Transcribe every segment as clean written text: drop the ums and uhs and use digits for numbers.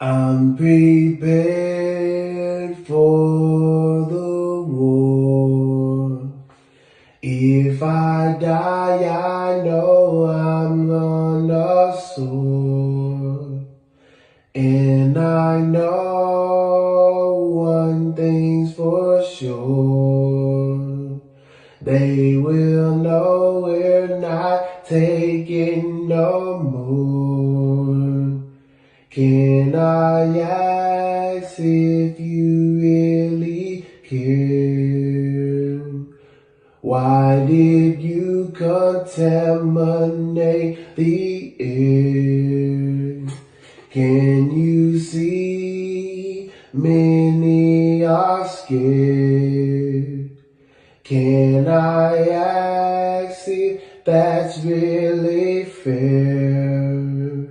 I'm prepared for the war. If I die, I know I'm on a sword. And I know one thing's for sure. They will know we're not taking no more. Can I ask if you really care? Why did you contaminate the air? Can you see many are scared? Can I ask if that's really fair?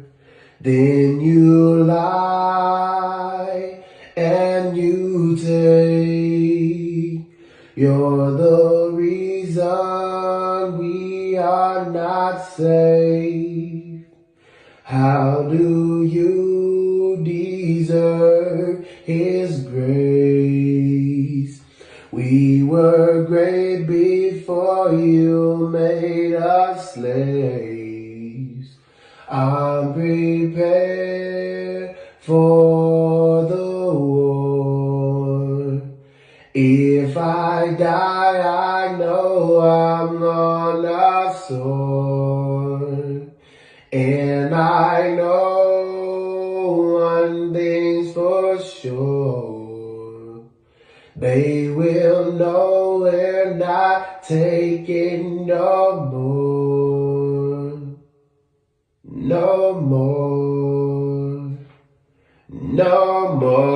Then you lie and you take. You're the reason we are not safe. How do you deserve His grace? We were great before you made us slaves. I'm prepared for the war. If I die, I know I'm on a sword. And I know one thing's for sure. They will know we're not taking no more. No more. No more.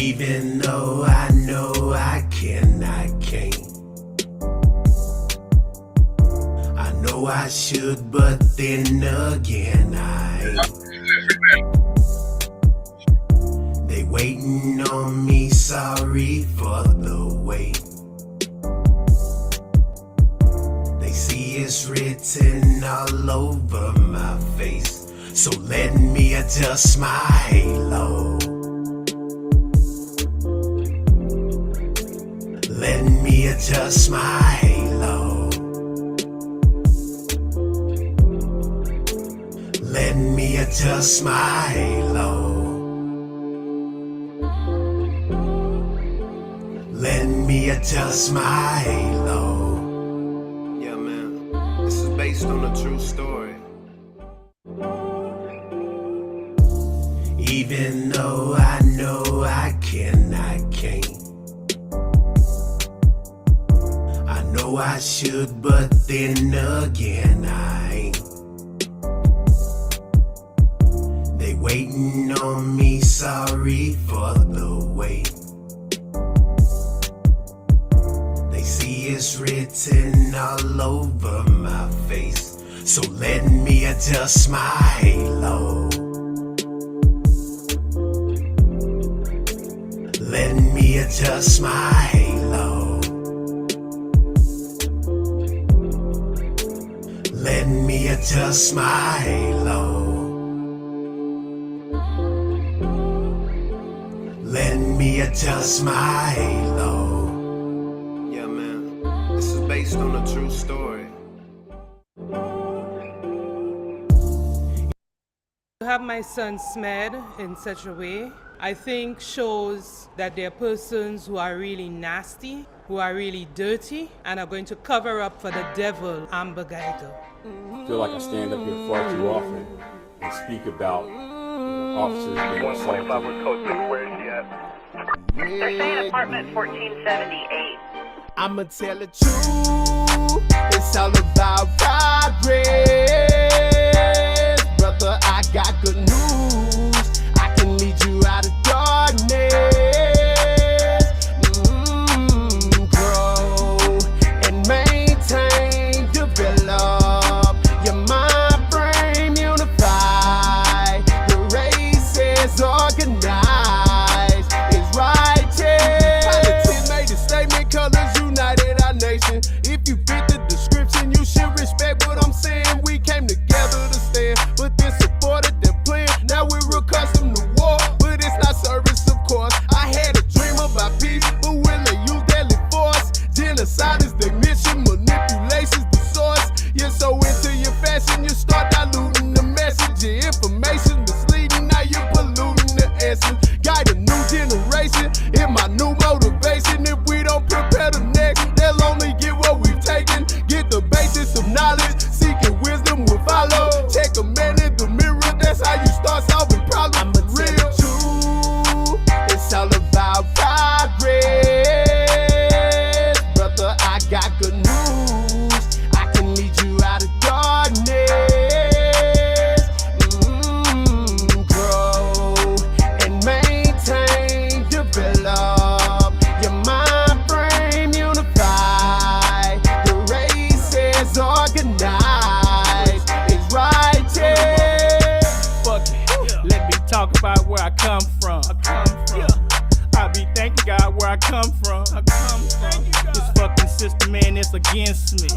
Even though I know I can't. I know I should, but then again they waiting on me, sorry for the wait. They see it's written all over my face, so let me adjust my halo. Let me adjust my halo. Let me adjust my halo. Let me adjust my halo. Yeah, man, this is based on a true story. Even though I know I can't. I know I should, but then again I ain't. They waiting on me, sorry for the wait. They see it's written all over my face, so let me adjust my halo. Let me adjust my halo. Let me adjust my halo. Let me adjust my halo. Yeah, man. This is based on a true story. To have my son smeared in such a way, I think shows that they're persons who are really nasty, who are really dirty, and are going to cover up for the devil, Amber Geiger. I feel like I stand up here far too often and speak about officers being assaulted. 125 with code 6, where is she at? They're saying apartment 1478. I'ma tell the truth, it's all about progress. Brother, I got good news, I can lead you out of darkness. Grow and maintain, develop your mind frame, unify. The race is organized, it's righteous. Politics made a statement, colors united our nation. If you fit the description, you should respect what I'm saying. We came together to stand, but then supported their plan. Now we're accustomed to war, but it's not service, of course. I had a dream about peace, but will they use deadly force? Genocide is the mission, manipulation's the source. You're so into your fashion, you start diluting the message. Your information misleading, now you're polluting the essence. Guide a new generation in my new motivation. If we don't prepare the next, they'll only get what we've taken. Get the basis of knowledge, seeking wisdom will follow. Take a man in the mirror, that's how you start solving problems. I'ma tell the truth, it's all about progress. Brother, I got good news, I can lead you out of darkness. Grow and maintain, develop your mind frame, unify. The race is organized, it's righteous. Fuck it. Let me talk about where I come from. I be thanking God where I come from. This fucking system, man, it's against me.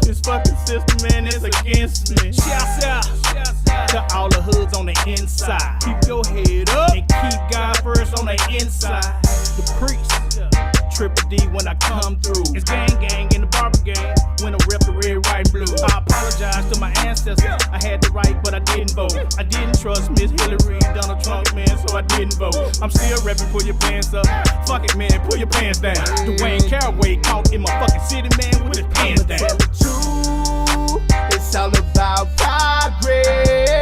This fucking system, man, it's against me. Shouts out to all the hoods on the inside. Keep your head up and keep God first on the inside. The priest, Triple D when I come through. It's gang in the barber game when I rep the red, white, blue. I apologize to my ancestors. I had the right, but I didn't vote. I didn't trust Miss Hillary, Donald Trump, man, so I didn't vote. I'm still repping, pull your pants up. Fuck it, man, pull your pants down. Dwayne Caraway caught in my fucking city, man, with his pants down. Tell the truth, it's all about progress.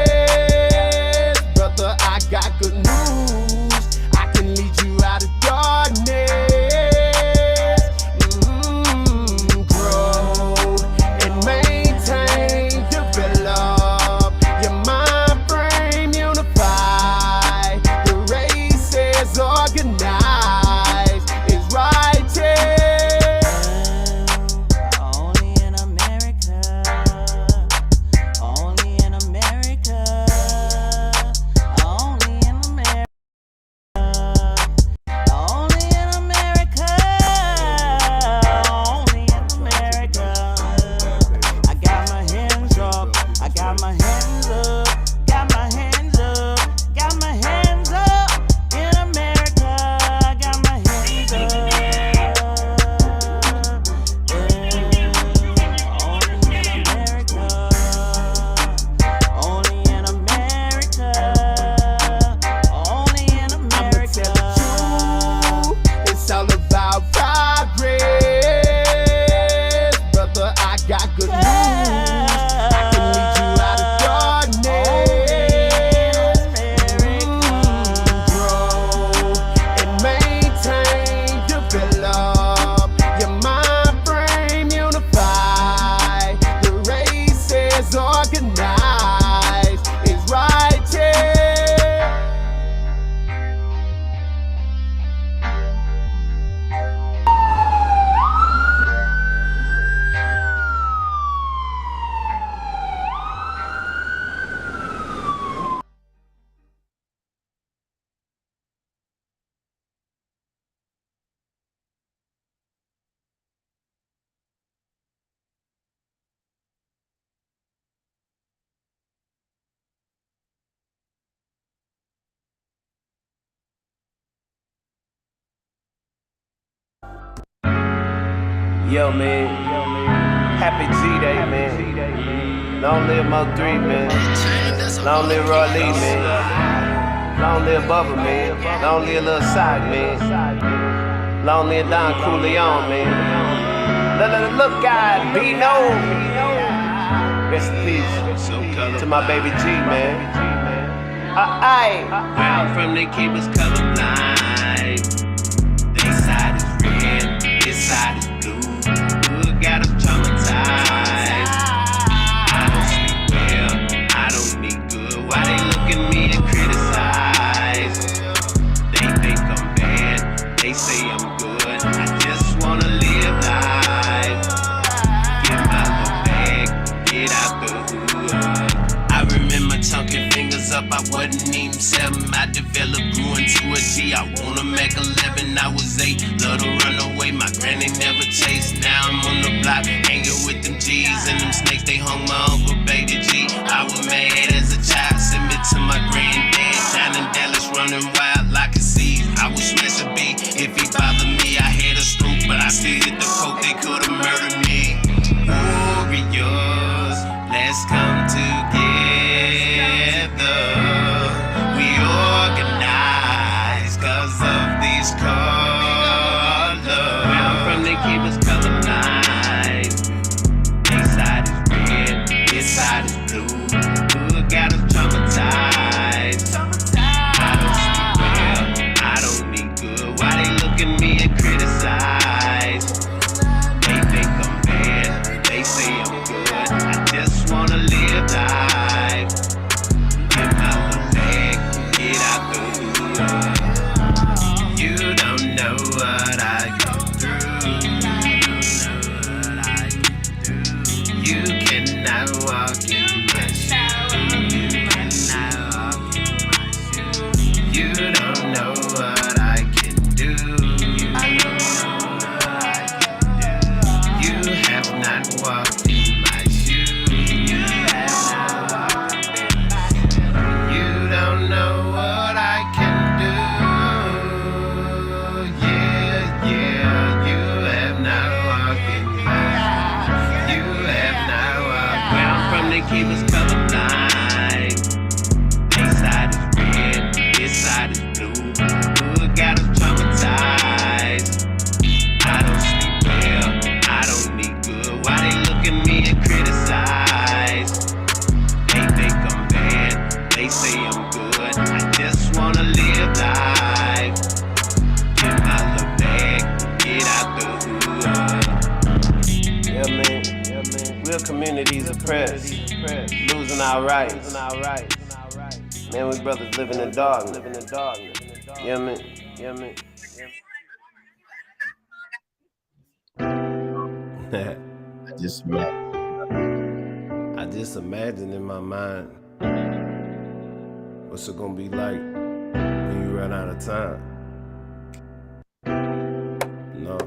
Brother, I got good news, I can lead you out of darkness. Grow and maintain, develop your mind frame, unify. The race is organized, it's righteous. Only in America. Only in America. Yo, man. Happy G-Day, man. Long live Mo3, man. Long live Roy Lee, man. Long live Bubba, man. Long live Lil Sock, man. Long live Don Cooley-On, man. Look, guys, be known. Rest in peace to my baby G, man. Where I'm from, they keep us colorblind. They side is red, this side is blue. Hood got us traumatized. I don't sleep well, I don't eat good. Why they look at me and criticize? They think I'm bad, they say I'm good. I just wanna live life. Get my little bag, get out the hood. I remember chunking fingers up, I wasn't even 7. I developed, grew into a G. I wanna make 11, I was 8. Love to run away, my granny never chased. Now I'm on the block, hanging with them G's and them snakes. They hung my uncle Baby G. I was mad as a child, sent me to my granddad down in Dallas, running wild like a seed. I was smash a B. If he bothered me, I had a stroke, but I still hit the coke. They could've murdered me. Warriors, let's come together. We organize 'cause of these colors. Where I'm from, they keep us colorblind. They side is red, this side is blue. Hood got us traumatized. I don't sleep well, I don't eat good. Why they look at me and criticize? They think I'm bad, they say I'm good. I just wanna live life. Get my little bag, get out the hood. You don't know what I go through. You cannot walk in my shoes. You don't know what I can do. You have not walked in my shoes. You don't know what I can do. Yeah, you have not walked in my shoes. You have not walked. Where I'm from, they keep us colorblind. They side is red, this side is blue. Hood got us traumatized. I don't sleep well, I don't eat good. Why they look at me and criticize? They think I'm bad, they say I'm good. I just wanna live life. Get my little bag, get out the hood. Yeah, man. Real communities oppressed, losing our rights. Man, we brothers living in darkness. Yeah, man. I just imagine in my mind, what's it gonna be like when you run out of time? No.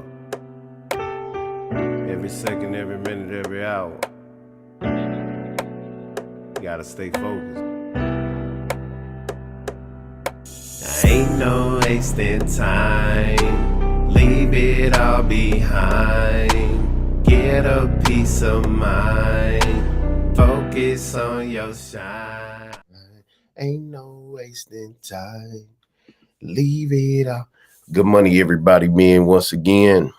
Every second, every minute, every hour. You gotta stay focused. Ain't no wasting time. Leave it all behind. Get a peace of mind. Focus on your shine. Ain't no wasting time. Leave it all. Good morning, everybody, man. Once again,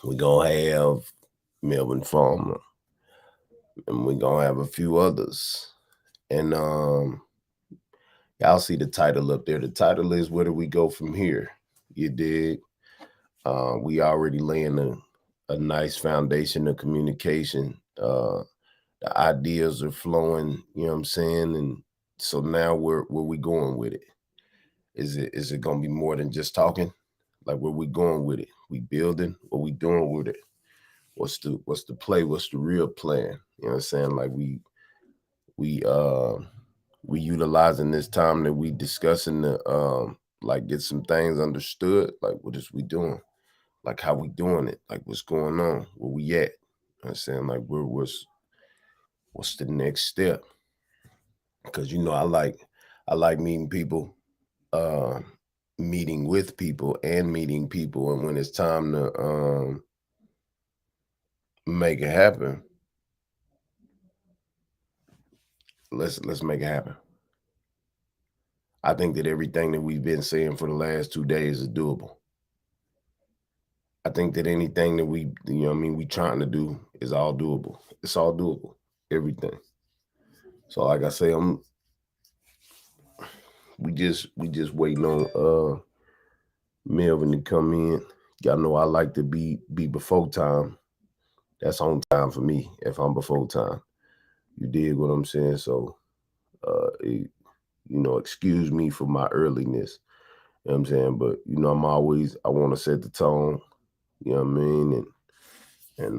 we're gonna have Melvin Farmer, and we're gonna have a few others. And y'all see the title up there. The title is "Where do we go from here?" You dig? We already laying a nice foundation of communication. The ideas are flowing, you know what I'm saying? And so now where we going with it? Is it gonna be more than just talking? Like, where we going with it? We building? What we doing with it? What's the play? What's the real plan? You know what I'm saying? Like we utilizing this time that we discussing the like get some things understood. Like, what is we doing? Like, how we doing it? Like, what's going on? Where we at? You know what I'm saying? Like, what's the next step? Because I like meeting people meeting with people and meeting people, and when it's time to make it happen, let's make it happen. I think that everything that we've been saying for the last 2 days is doable. I think that anything that we trying to do is all doable. It's all doable. Everything. So like I say, we just waiting on Melvin to come in. Y'all know I like to be before time. That's on time for me if I'm before time. You dig what I'm saying? So excuse me for my earliness. You know what I'm saying? But I want to set the tone, you know what I mean? And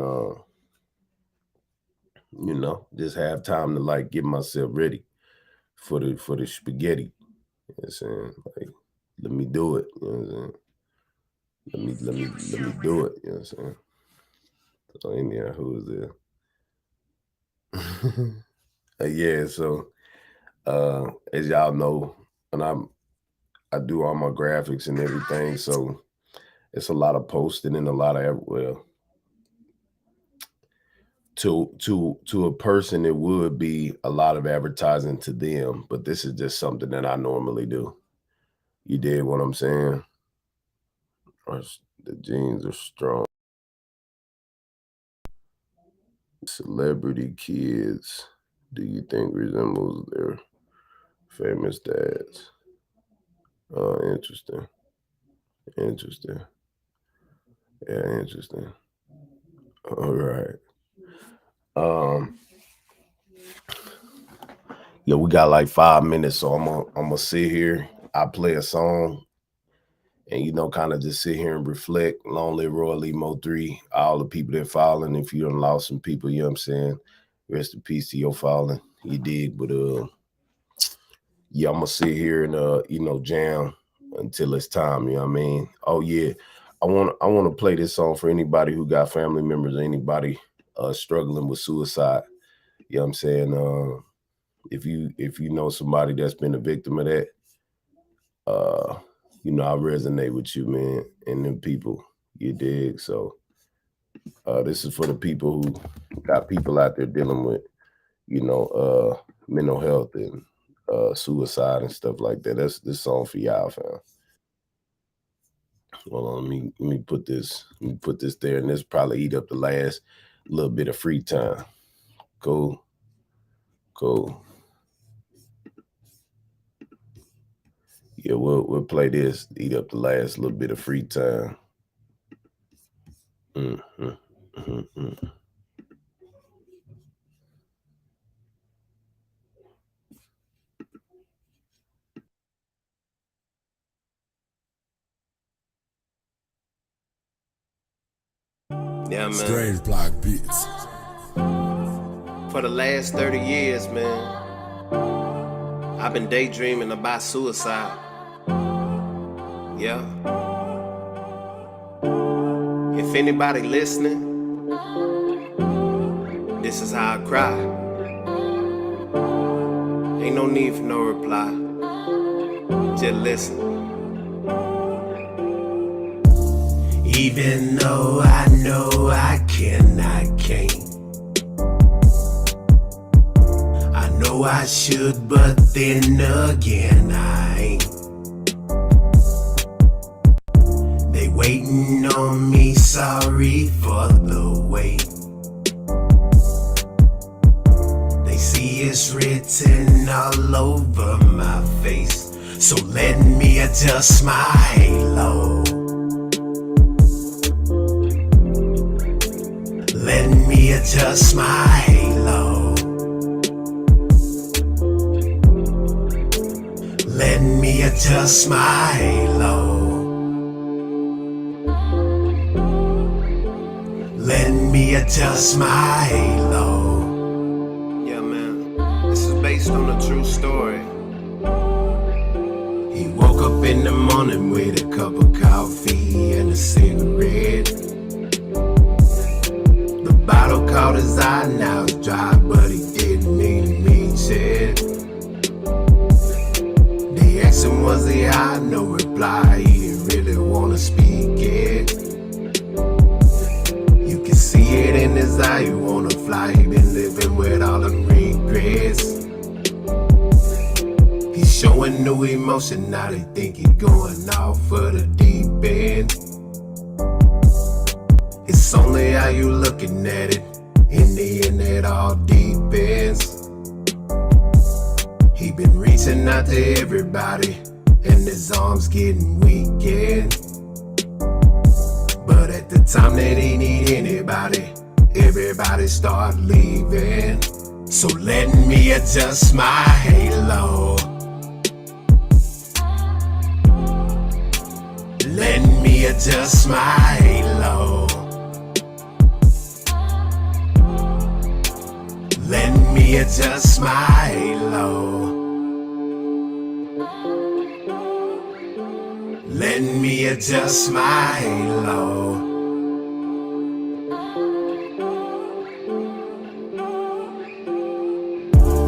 just have time to like get myself ready for the spaghetti. You know what I'm saying? Like, let me do it. You know what I'm saying? Let me do it. You know what I'm saying? So in there, who is there? Yeah, so as y'all know, and I do all my graphics and everything, so it's a lot of posting and a lot of to a person it would be a lot of advertising to them, but this is just something that I normally do. You dig what I'm saying? The genes are strong. Celebrity kids, do you think resembles their famous dads? Interesting. Yeah, interesting. All right. Yeah, we got like 5 minutes, so I'm gonna sit here. I play a song and kind of just sit here and reflect. Long live Roy Lee Mo 3, all the people that falling. If you done lost some people, you know what I'm saying? Rest in peace to your falling. You dig, but yeah, I'm gonna sit here and jam until it's time, you know what I mean? Oh yeah. I want to play this song for anybody who got family members or anybody struggling with suicide. You know what I'm saying? If you know somebody that's been a victim of that, I resonate with you, man, and them people, you dig? So this is for the people who got people out there dealing with, mental health and suicide and stuff like that. That's this song for y'all, fam. Well, let me put this there, and this probably eat up the last little bit of free time. Cool. Yeah, we'll play this, eat up the last little bit of free time. Yeah, man. Strange Block Beats. For the last 30 years, man, I've been daydreaming about suicide. Yeah. If anybody listening, this is how I cry. Ain't no need for no reply. Just listen. Even though I know I can't. I know I should, but then again I ain't. They waiting on me, sorry for the wait. They see it's written all over my face, so let me adjust my halo. Let me adjust my halo. Let me adjust my halo. Let me adjust my halo. Yeah, man, this is based on a true story. He woke up in the morning with a cup of coffee and a cigarette. Bottle caught his eye, now it's dry, but he didn't mean to meet shit. They asked question was he had no reply. He didn't really wanna speak it. You can see it in his eye, you wanna fly. He been living with all the regrets. He's showing new emotion, now they think he going off for the deep end. It's only how you looking at it. In the end, it all depends. He been reaching out to everybody, and his arms getting weakened. But at the time that he need anybody, everybody start leaving. So let me adjust my halo. Let me adjust my halo. Let me adjust my halo. Let me adjust my halo.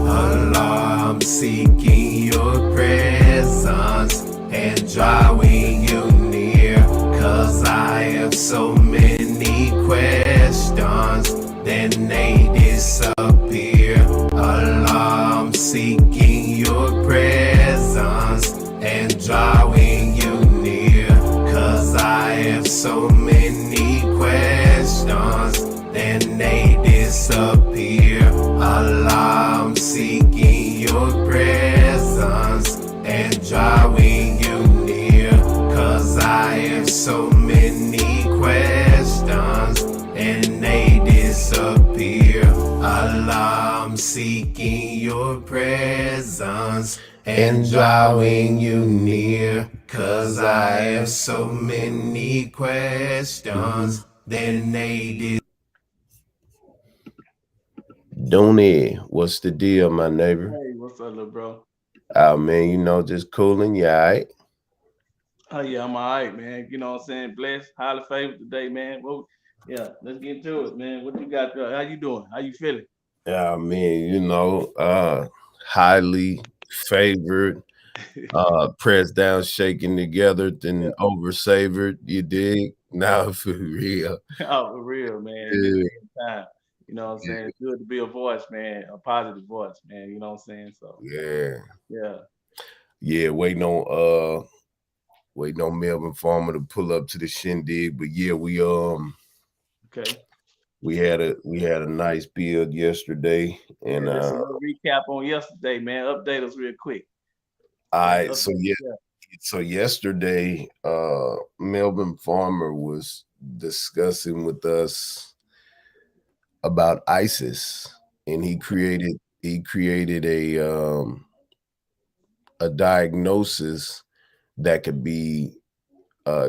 Allah, I'm seeking your presence and drawing you near, 'cause I have so many questions, then they disappear. Allah, I'm seeking your presence and drawing you near, 'cause I have so many questions, then they disappear. Allah, I'm seeking your presence and drawing you near, 'cause I have so many questions, and they disappear. Allah, I'm seeking your presence and drawing you near, 'cause I have so many questions, then they disappear. Dooney, what's the deal, my neighbor? Hey, what's up, little bro? Oh man, you know, just cooling, you all right? Oh yeah, I'm all right, man. You know what I'm saying? Blessed, highly favored today, man. Well, yeah, let's get into it, man. What you got? How you doing? How you feeling? Yeah, I mean, you know, highly favored, pressed down, shaken together, then over savored. You dig? Now for real. Oh, for real, man. Yeah. Time. You know what I'm saying? It's good to be a voice, man, a positive voice, man. You know what I'm saying? So Yeah, waiting on Melvin Farmer to pull up to the shindig. But yeah, okay. We had a nice build yesterday, and Just a little recap on yesterday, man. Update us real quick. all right, so yesterday, Melvin Farmer was discussing with us about ISIS, and he created a diagnosis that could be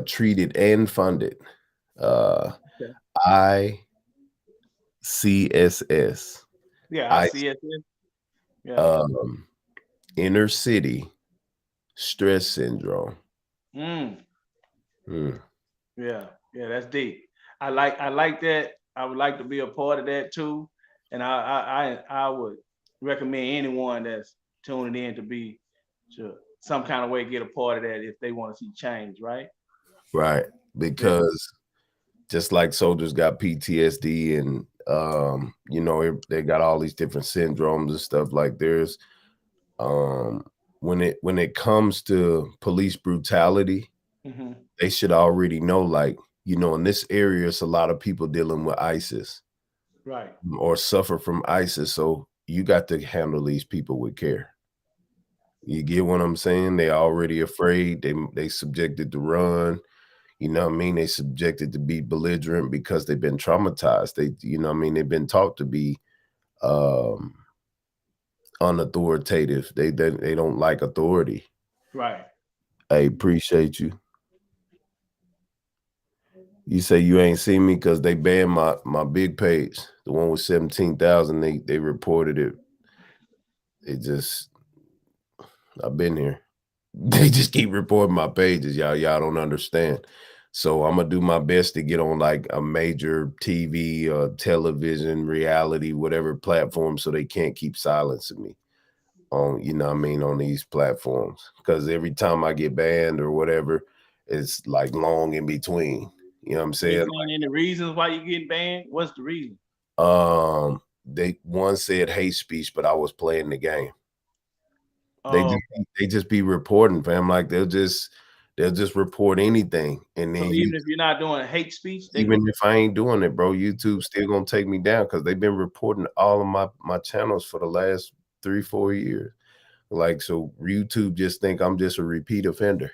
treated and funded. ICSS. Yeah, ICSS. Yeah. Inner city stress syndrome. Yeah, that's deep. I like that. I would like to be a part of that too. And I would recommend anyone that's tuning in to some kind of way get a part of that if they want to see change, right? Right. Because just like soldiers got PTSD and you know, they got all these different syndromes and stuff, like there's when it comes to police brutality, they should already know, like, you know, in this area it's a lot of people dealing with ISIS, right, or suffer from ISIS, so you got to handle these people with care. You get what I'm saying? They already afraid, they subjected to run, you know what I mean? They subjected to be belligerent because they've been traumatized. They, you know what I mean, they've been taught to be unauthoritative. They don't like authority. Right. I appreciate you. You say you ain't seen me because they banned my big page, the one with 17,000. They reported it. I've been here. They just keep reporting my pages. Y'all don't understand. So I'm gonna do my best to get on like a major TV, television, reality, whatever platform, so they can't keep silencing me. on, you know what I mean, on these platforms. Because every time I get banned or whatever, it's like long in between. You know what I'm They saying? saying any reasons why you getting banned? What's the reason? They one said hate speech, but I was playing the game. Oh, They just be reporting, fam. Like they'll just report anything, and so then even if you're not doing hate speech, they even if I ain't doing it, bro, YouTube still gonna take me down because they've been reporting all of my channels for the last 3-4 years. Like, so YouTube just think I'm just a repeat offender.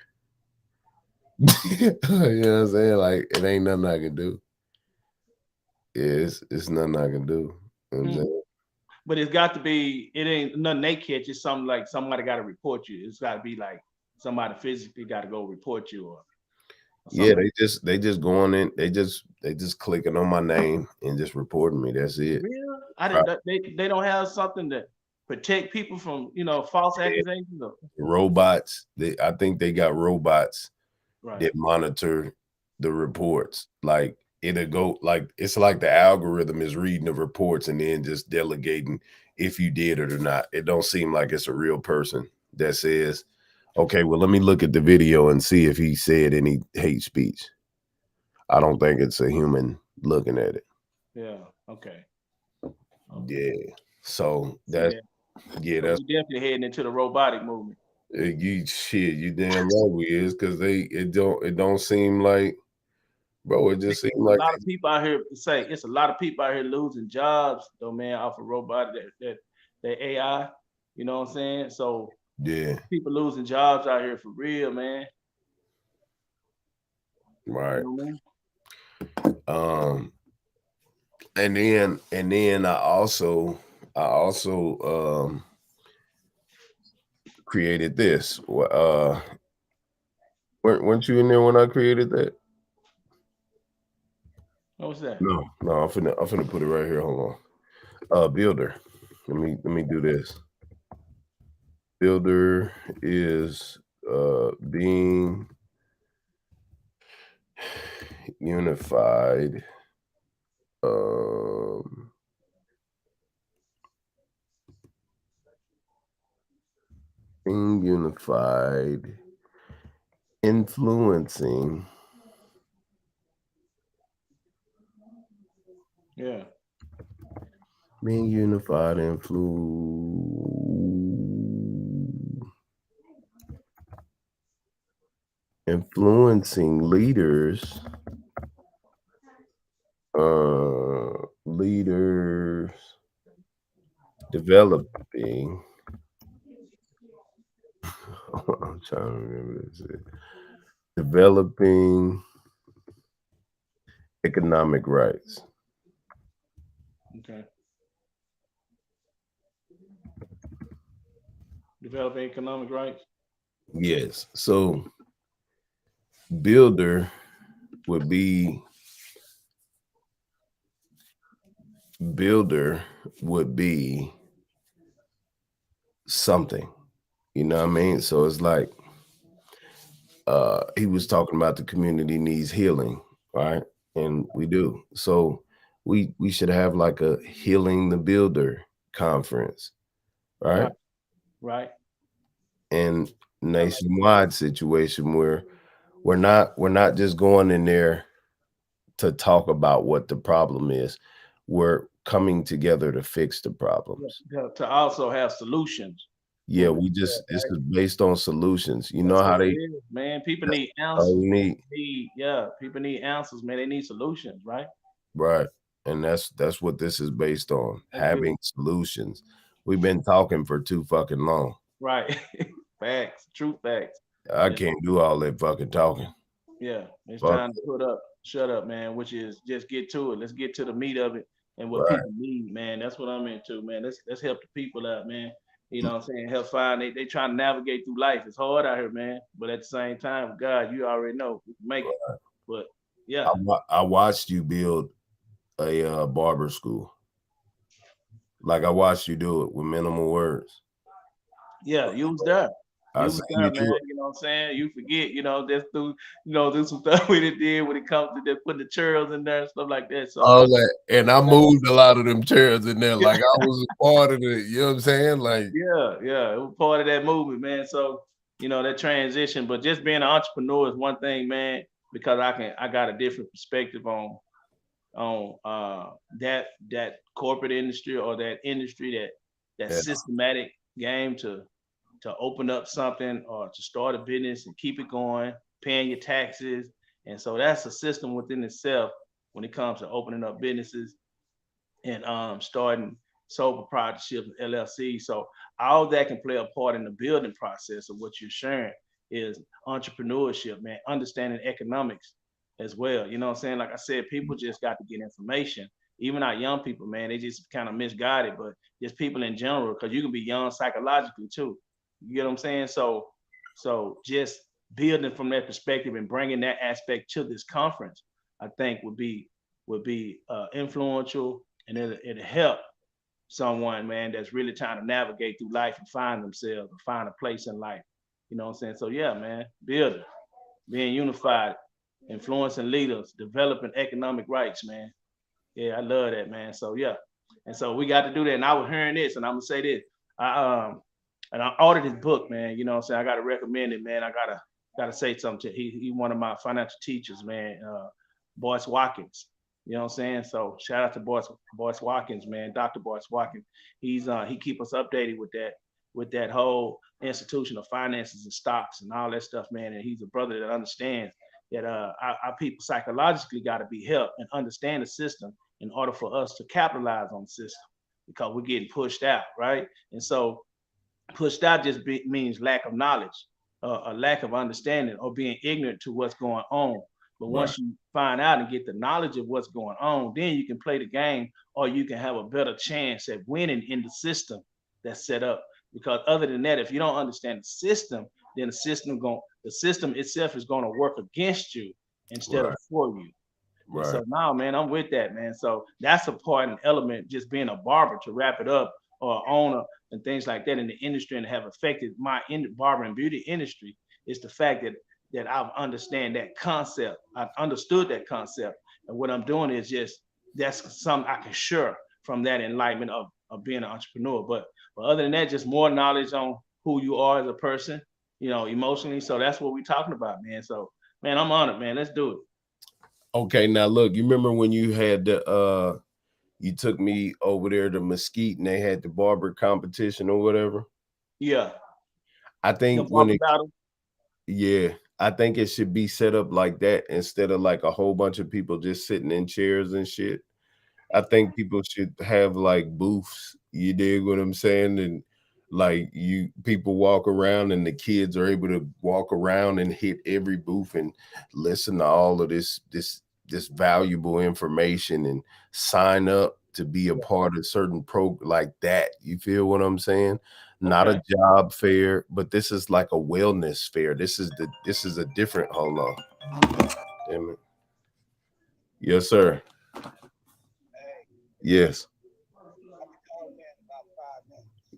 You know what I'm saying? Like, it ain't nothing I can do. Yeah, it's nothing I can do. You know what I'm saying? But it's got to be, it ain't nothing they catch. It's something like somebody got to report you. It's got to be like somebody physically got to go report you or Yeah, something. they just going in, they just clicking on my name and just reporting me. That's it. Real? I Right. didn't. They don't have something to protect people from false accusations. Robots, I think they got robots Right. that monitor the reports. Like it'll go like it's like the algorithm is reading the reports and then just delegating if you did it or not. It don't seem like it's a real person that says, okay, well, let me look at the video and see if he said any hate speech. I don't think it's a human looking at it. Yeah. Okay. Yeah. So Yeah. yeah, So that's we definitely heading into the robotic movement. you damn right we is because it don't seem like, bro, it just seems A like lot of people out here say it's a lot of people out here losing jobs though, man, off of robotic that AI. You know what I'm saying? So yeah, people losing jobs out here for real, man. right. You know what I mean? And then I also created this. Weren't you in there when I created that? What was that? No, I'm finna put it right here. Hold on. Builder. Let me do this. Builder is being unified. Um being unified, influencing. Yeah. Being unified, influencing leaders, leaders developing. I'm trying to remember this. Developing economic rights. Okay. Developing economic rights. Yes. So builder would be builder would be something. You know what I mean? So it's like he was talking about the community needs healing, right? And we do. So we should have like a healing the builder conference, right? Right. Right. And nationwide situation where we're not just going in there to talk about what the problem is. We're coming together to fix the problems. To also have solutions. Yeah, this is based on solutions. You know That's how what it they is, man. People that's need all answers. we need. People need answers, man. They need solutions, right? Right. And that's what this is based on, That's good. having solutions. We've been talking for too fucking long. Right. Facts. True facts. I Yeah. can't do all that fucking talking. Yeah. It's Fuck time to shut up, man, which is just get to it. Let's get to the meat of it and what right. people need, man. That's what I'm into, man. Let's help the people out, man. You know what I'm saying? Help find they trying to navigate through life. It's hard out here, man. But at the same time, God, you already know we can make it. But yeah. I watched you build a barber school. Like I watched you do it with minimal words. Yeah, you was there. I You see was there, man. you. You know what I'm saying? You forget, just do some stuff we did when it comes to just putting the churros in there and stuff like that. So All that, and I you know, moved a lot of them chairs in there, yeah, like I was a part of it. You know what I'm saying? Like, yeah, it was part of that movement, man. So that transition, but just being an entrepreneur is one thing, man, because I got a different perspective on that corporate industry or that industry that yeah, systematic game to open up something or to start a business and keep it going, paying your taxes. And so that's a system within itself when it comes to opening up businesses and starting sole proprietorship LLC. So all that can play a part in the building process of what you're sharing is entrepreneurship, man, understanding economics as well. You know what I'm saying? Like I said, people just got to get information. Even our young people, man, they just kind of misguided, but just people in general, because you can be young psychologically too. You get what I'm saying? So just building from that perspective and bringing that aspect to this conference, I think would be influential, and it'll help someone, man, that's really trying to navigate through life and find themselves and find a place in life. You know what I'm saying? So yeah, man, building, being unified, influencing leaders, developing economic rights, man. Yeah, I love that, man. So yeah, and so we got to do that. And I was hearing this, and I'm gonna say this. I ordered his book, man. You know what I'm saying? I gotta recommend it, man. I gotta say something to he one of my financial teachers, man. Boyce Watkins. You know what I'm saying? So shout out to Boyce Watkins, man. Dr. Boyce Watkins. He keep us updated with that whole institution of finances and stocks and all that stuff, man. And he's a brother that understands that our people psychologically got to be helped and understand the system in order for us to capitalize on the system, because we're getting pushed out, right? And so pushed out just means lack of knowledge, a lack of understanding, or being ignorant to what's going on. But right, once you find out and get the knowledge of what's going on, then you can play the game, or you can have a better chance at winning in the system that's set up. Because other than that, if you don't understand the system, then the system itself is going to work against you instead right, of for you. And right. so now, man, I'm with that, man. So that's a part and element, just being a barber, to wrap it up, or owner and things like that in the industry, and have affected my barber and beauty industry, is the fact that I understand that concept. I've understood that concept. And what I'm doing is just, that's something I can share from that enlightenment of being an entrepreneur. But other than that, just more knowledge on who you are as a person, emotionally. So that's what we're talking about, man. So, man, I'm honored, man. Let's do it. Okay, now look, you remember when you had the you took me over there to Mesquite and they had the barber competition or whatever? Yeah. I The think barber battle. yeah, I think it should be set up like that instead of like a whole bunch of people just sitting in chairs and shit. I think people should have like booths. You dig what I'm saying? And like people walk around and the kids are able to walk around and hit every booth and listen to all of this valuable information and sign up to be a part of certain like that. You feel what I'm saying? Not Okay. a job fair, but this is like a wellness fair. This is a different, hold on. Damn it. Yes, sir. Yes.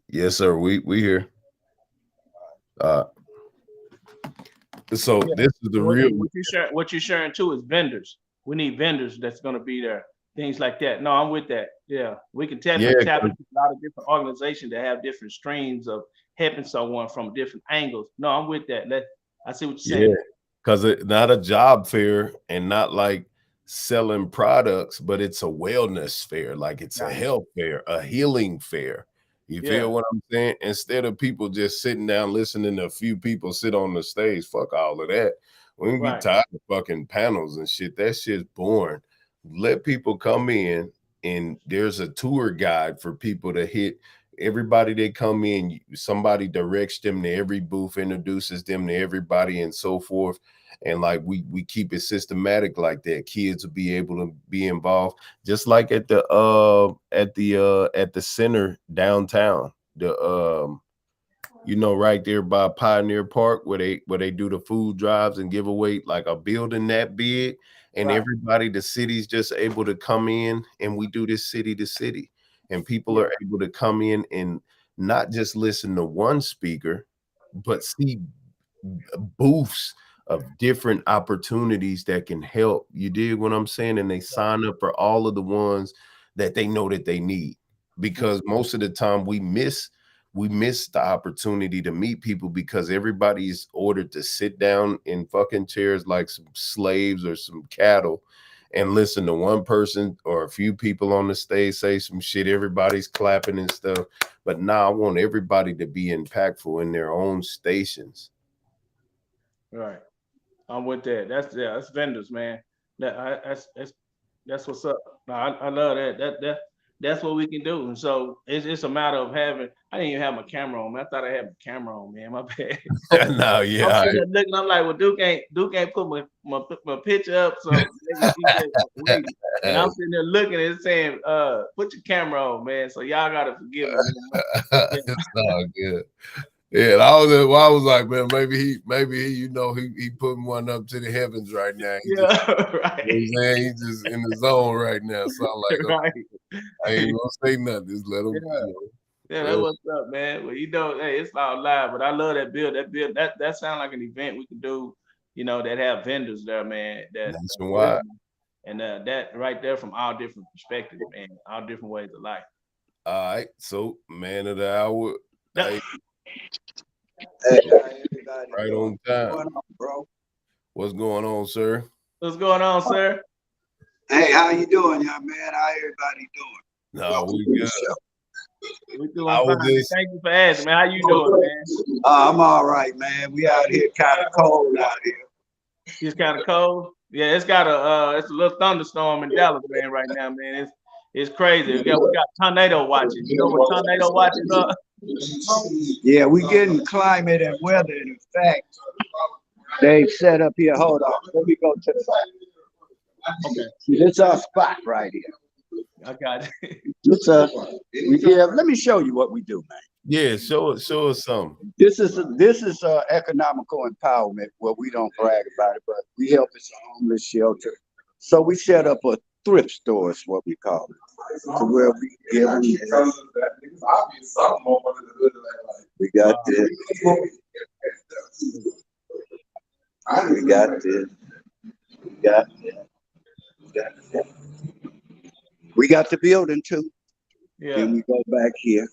Yes, sir. We here. Uh, so Yeah. this is the What, real. and what you're sharing too is vendors. We need vendors that's going to be there. Things like that. No, I'm with that. Yeah, we can Yeah, tap into a lot of different organizations that have different streams of helping someone from different angles. No, I'm with that. I see what you're yeah, saying. because it's not a job fair and not like selling products, but it's a wellness fair. Like it's a Gotcha. health fair, a healing fair. You Yeah. feel what I'm saying? Instead of people just sitting down listening to a few people sit on the stage, fuck all of that. We can get Right. tired of fucking panels and shit. That shit's boring. Let people come in, and there's a tour guide for people to hit. Everybody that come in, somebody directs them to every booth, introduces them to everybody, and so forth. And like we keep it systematic like that. Kids will be able to be involved, just like at the center downtown. Right there by Pioneer Park where they do the food drives and give away like a building that big, and Right. everybody, the city's just able to come in, and we do this city to city, and people Yeah. are able to come in and not just listen to one speaker, but see booths of different opportunities that can help. You dig what I'm saying? And they sign up for all of the ones that they know that they need, because most of the time we miss the opportunity to meet people because everybody's ordered to sit down in fucking chairs like some slaves or some cattle and listen to one person or a few people on the stage say some shit. Everybody's clapping and stuff. But now I want everybody to be impactful in their own stations. Right. I'm with that. That's vendors, man. That's what's up. No, I love that. That's what we can do. And so it's a matter of having. I didn't even have my camera on, man. I thought I had my camera on, man. My bad. No, I'm yeah. sitting there looking. I'm like, well, Duke ain't put my picture up, so maybe he just waiting. And I'm sitting there looking and it's saying, put your camera on, man. So y'all gotta forgive me. Man. It's all good. Yeah, and I was like, man, maybe he, you know, he putting one up to the heavens right now. He Yeah, just, right. you know what I'm saying? He's just in the zone right now. So I'm like, okay, Right. I ain't gonna say nothing. Just let him. Yeah. You know, Yeah, that's what's up, man. Well, you know, hey, it's all live, but I love that build. That sounds like an event we can do, you know, that have vendors there, man. nationwide. And that right there from all different perspectives, man, all different ways of life. All right, so man of the hour, hey, right on time. Bro. What's going on, sir? What's going on, sir? Hey, how you doing, young man? How everybody doing? No, we good. We doing fine. Thank you for asking, man. How you doing, man? I'm all right, man. We out here kind of cold out here. It's kind of cold. Yeah, it's got it's a little thunderstorm in Dallas, man, right now, man. It's crazy. We got tornado watches. You know what tornado watches are? Yeah, we getting climate and weather. In fact, they set up here. Hold on. Let me go to the side. Okay. See, this is our spot right here. I got it. Let me show you what we do, man. Yeah, show us something. This is economical empowerment where we don't brag about it, but we help as a homeless shelter. So we set up a thrift store, is what we call it, to where we give them. We got this. We got this. We got this. We got the building too. Yeah. Then we go back here.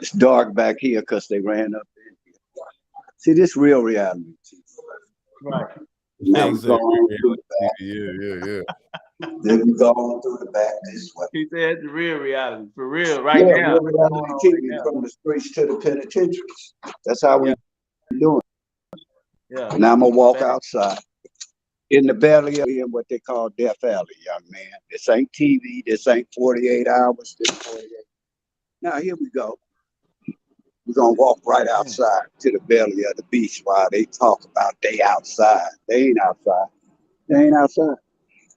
It's dark back here because they ran up in here. See, this real reality. Right. Now we go on through the back. Yeah. Then we go on through the back this way. He said the real reality, for real, right now. Real reality TV from the streets to the penitentiaries. That's how we doing. Yeah. Now I'm gonna walk outside. In the belly of in what they call Death Alley, young man. This ain't TV. This ain't 48 hours. This 48. Now here we go. We're gonna walk right outside to the belly of the beast while they talk about they outside. They ain't outside. They ain't outside.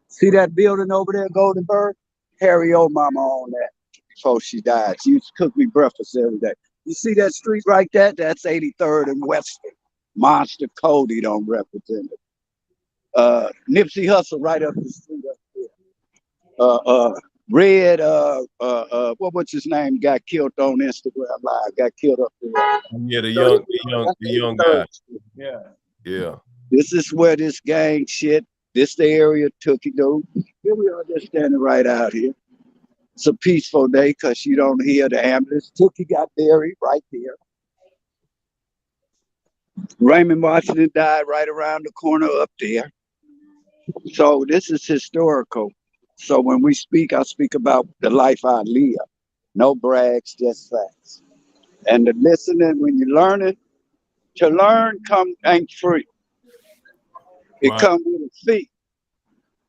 See that building over there, Goldenberg? Harry old mama on that before she died. She used to cook me breakfast every day. You see that street right there? That's 83rd and Western. Monster Cody don't represent it. Nipsey Hussle right up the street up there. Red, what was his name? Got killed on Instagram Live. Got killed up there. Yeah, the young guy. Yeah. This is where this gang shit. This the area Tookie do. Here we are, just standing right out here. It's a peaceful day because you don't hear the ambulance. Tookie got buried right there. Raymond Washington died right around the corner up there. So this is historical. So when we speak, I speak about the life I live. No brags, just facts. And the listening, when you're learning, to learn ain't free. It comes with a fee.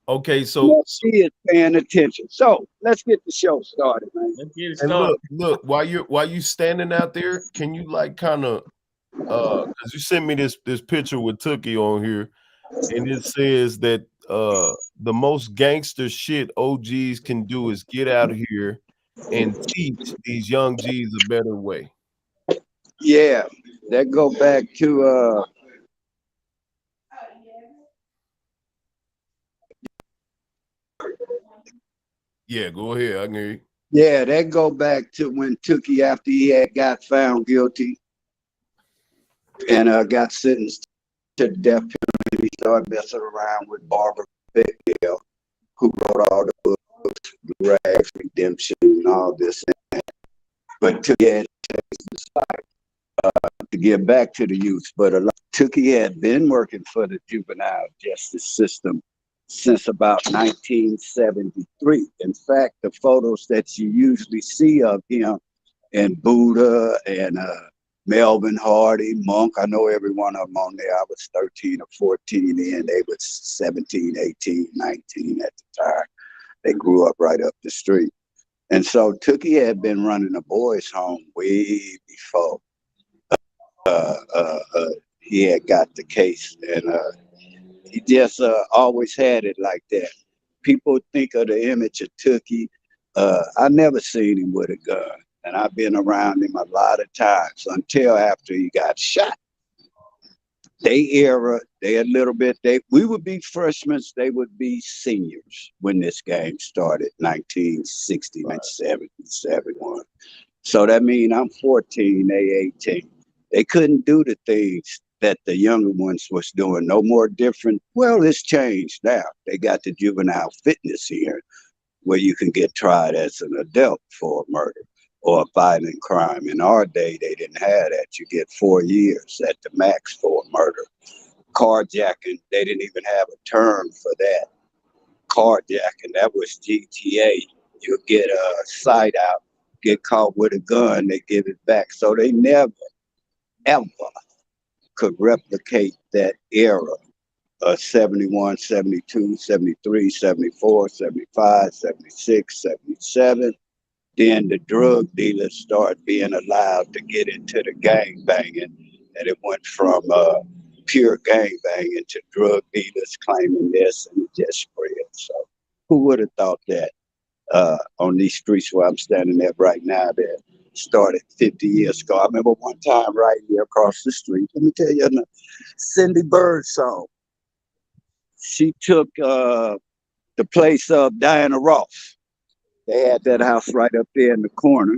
Okay, so she is paying attention. So let's get the show started, man. Let's get it and started. look, while you standing out there, can you like kind of because you sent me this picture with Tookie on here, and it says that the most gangster shit OGs can do is get out here and teach these young G's a better way. Yeah, that go back to yeah, go ahead. I can hear you. Yeah, that go back to when Tookie, after he had got found guilty and got sentenced to the death penalty, he started messing around with Barbara Beckdale, who wrote all the books, Rags, Redemption, and all this. But Tookie had changed his life to give back to the youth. But Tookie had been working for the juvenile justice system since about 1973. In fact, the photos that you usually see of him and Buddha and Melvin, Hardy, Monk, I know every one of them on there. I was 13 or 14 and they was 17, 18, 19 at the time. They grew up right up the street. And so Tookie had been running a boys' home way before he had got the case. And he just always had it like that. People think of the image of Tookie. I never seen him with a gun. And I've been around him a lot of times until after he got shot. They era, they a little bit, we would be freshmen, they would be seniors when this game started, 1960, 1970, 71. So that means I'm 14, they 18. They couldn't do the things that the younger ones was doing, no more different. Well, it's changed now. They got the juvenile fitness here where you can get tried as an adult for a murder or a violent crime. In our day, they didn't have that. You get 4 years at the max for a murder. Carjacking, they didn't even have a term for that. Carjacking, that was GTA. You get a sight out, get caught with a gun, they give it back. So they never, ever could replicate that era of 71, 72, 73, 74, 75, 76, 77. Then the drug dealers started being allowed to get into the gang banging, and it went from pure gang banging to drug dealers claiming this, and it just spread. So who would have thought that on these streets where I'm standing at right now that started 50 years ago? I remember one time right here across the street, let me tell you a Cindy Bird song. She took the place of Diana Ross. They had that house right up there in the corner.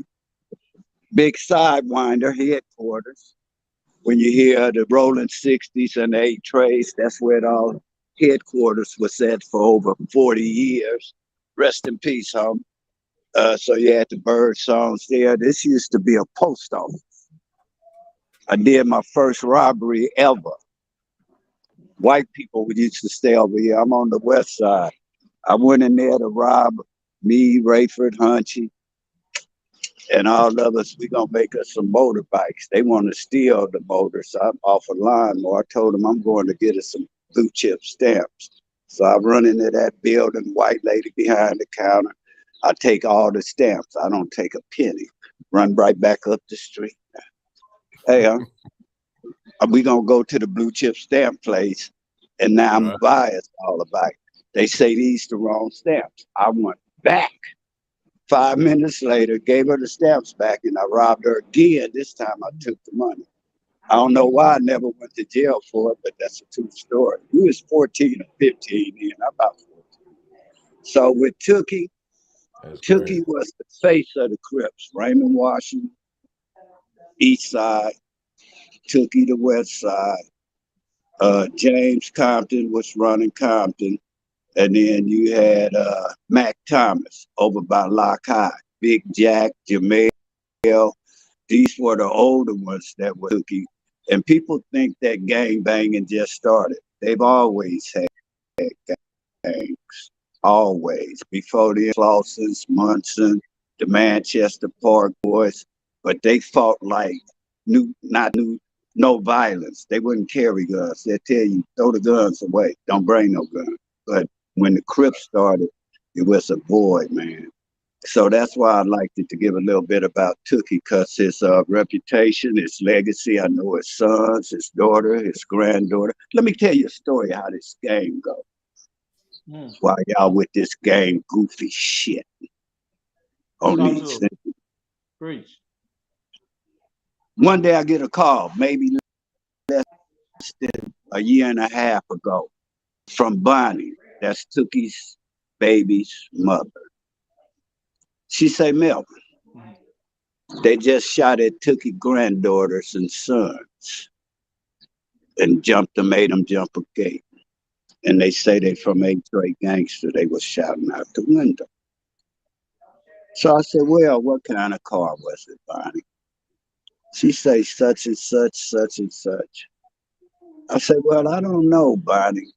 Big Sidewinder headquarters. When you hear the rolling 60s and the 8 trays, that's where it all headquarters was at for over 40 years. Rest in peace, home. So you had the bird songs there. This used to be a post office. I did my first robbery ever. White people used to stay over here. I'm on the west side. I went in there to rob me, Rayford, Hunchy, and all of us. We gonna make us some motorbikes. They want to steal the motors. I'm off a lawnmower. I told them I'm going to get us some blue chip stamps. So I run into that building, white lady behind the counter. I take all the stamps. I don't take a penny. Run right back up the street. Hey, we gonna go to the blue chip stamp place, and now I'm biased all about it. They say these the wrong stamps. I went back. 5 minutes later, gave her the stamps back, and I robbed her again. This time I took the money. I don't know why I never went to jail for it, but that's a true story. We was 14 or 15 then, I'm about 14. So with Tookie, Tookie was the face of the Crips. Raymond Washington, East Side, Tookie the West Side. James Compton was running Compton. And then you had Mac Thomas over by Lock High, Big Jack, Jamel. These were the older ones that were Tookie. And people think that gang banging just started. They've always had gangs, always. Before the Clausens, Munson, the Manchester Park Boys, but they fought like no violence. They wouldn't carry guns. They'd tell you, throw the guns away. Don't bring no gun. But when the Crips started, it was a void, man. So that's why I liked it to give a little bit about Tookie, because his reputation, his legacy. I know his sons, his daughter, his granddaughter. Let me tell you a story how this game goes. While y'all with this game goofy shit on these things. Preach. One day I get a call, maybe less than a year and a half ago, from Bonnie. That's Tookie's baby's mother. She say, Melvin, they just shot at Tookie granddaughters and sons and made them jump a gate. And they say they from eighth-grade gangster. They was shouting out the window. So I said, well, what kind of car was it, Bonnie? She say such and such, such and such. I said, well, I don't know, Bonnie.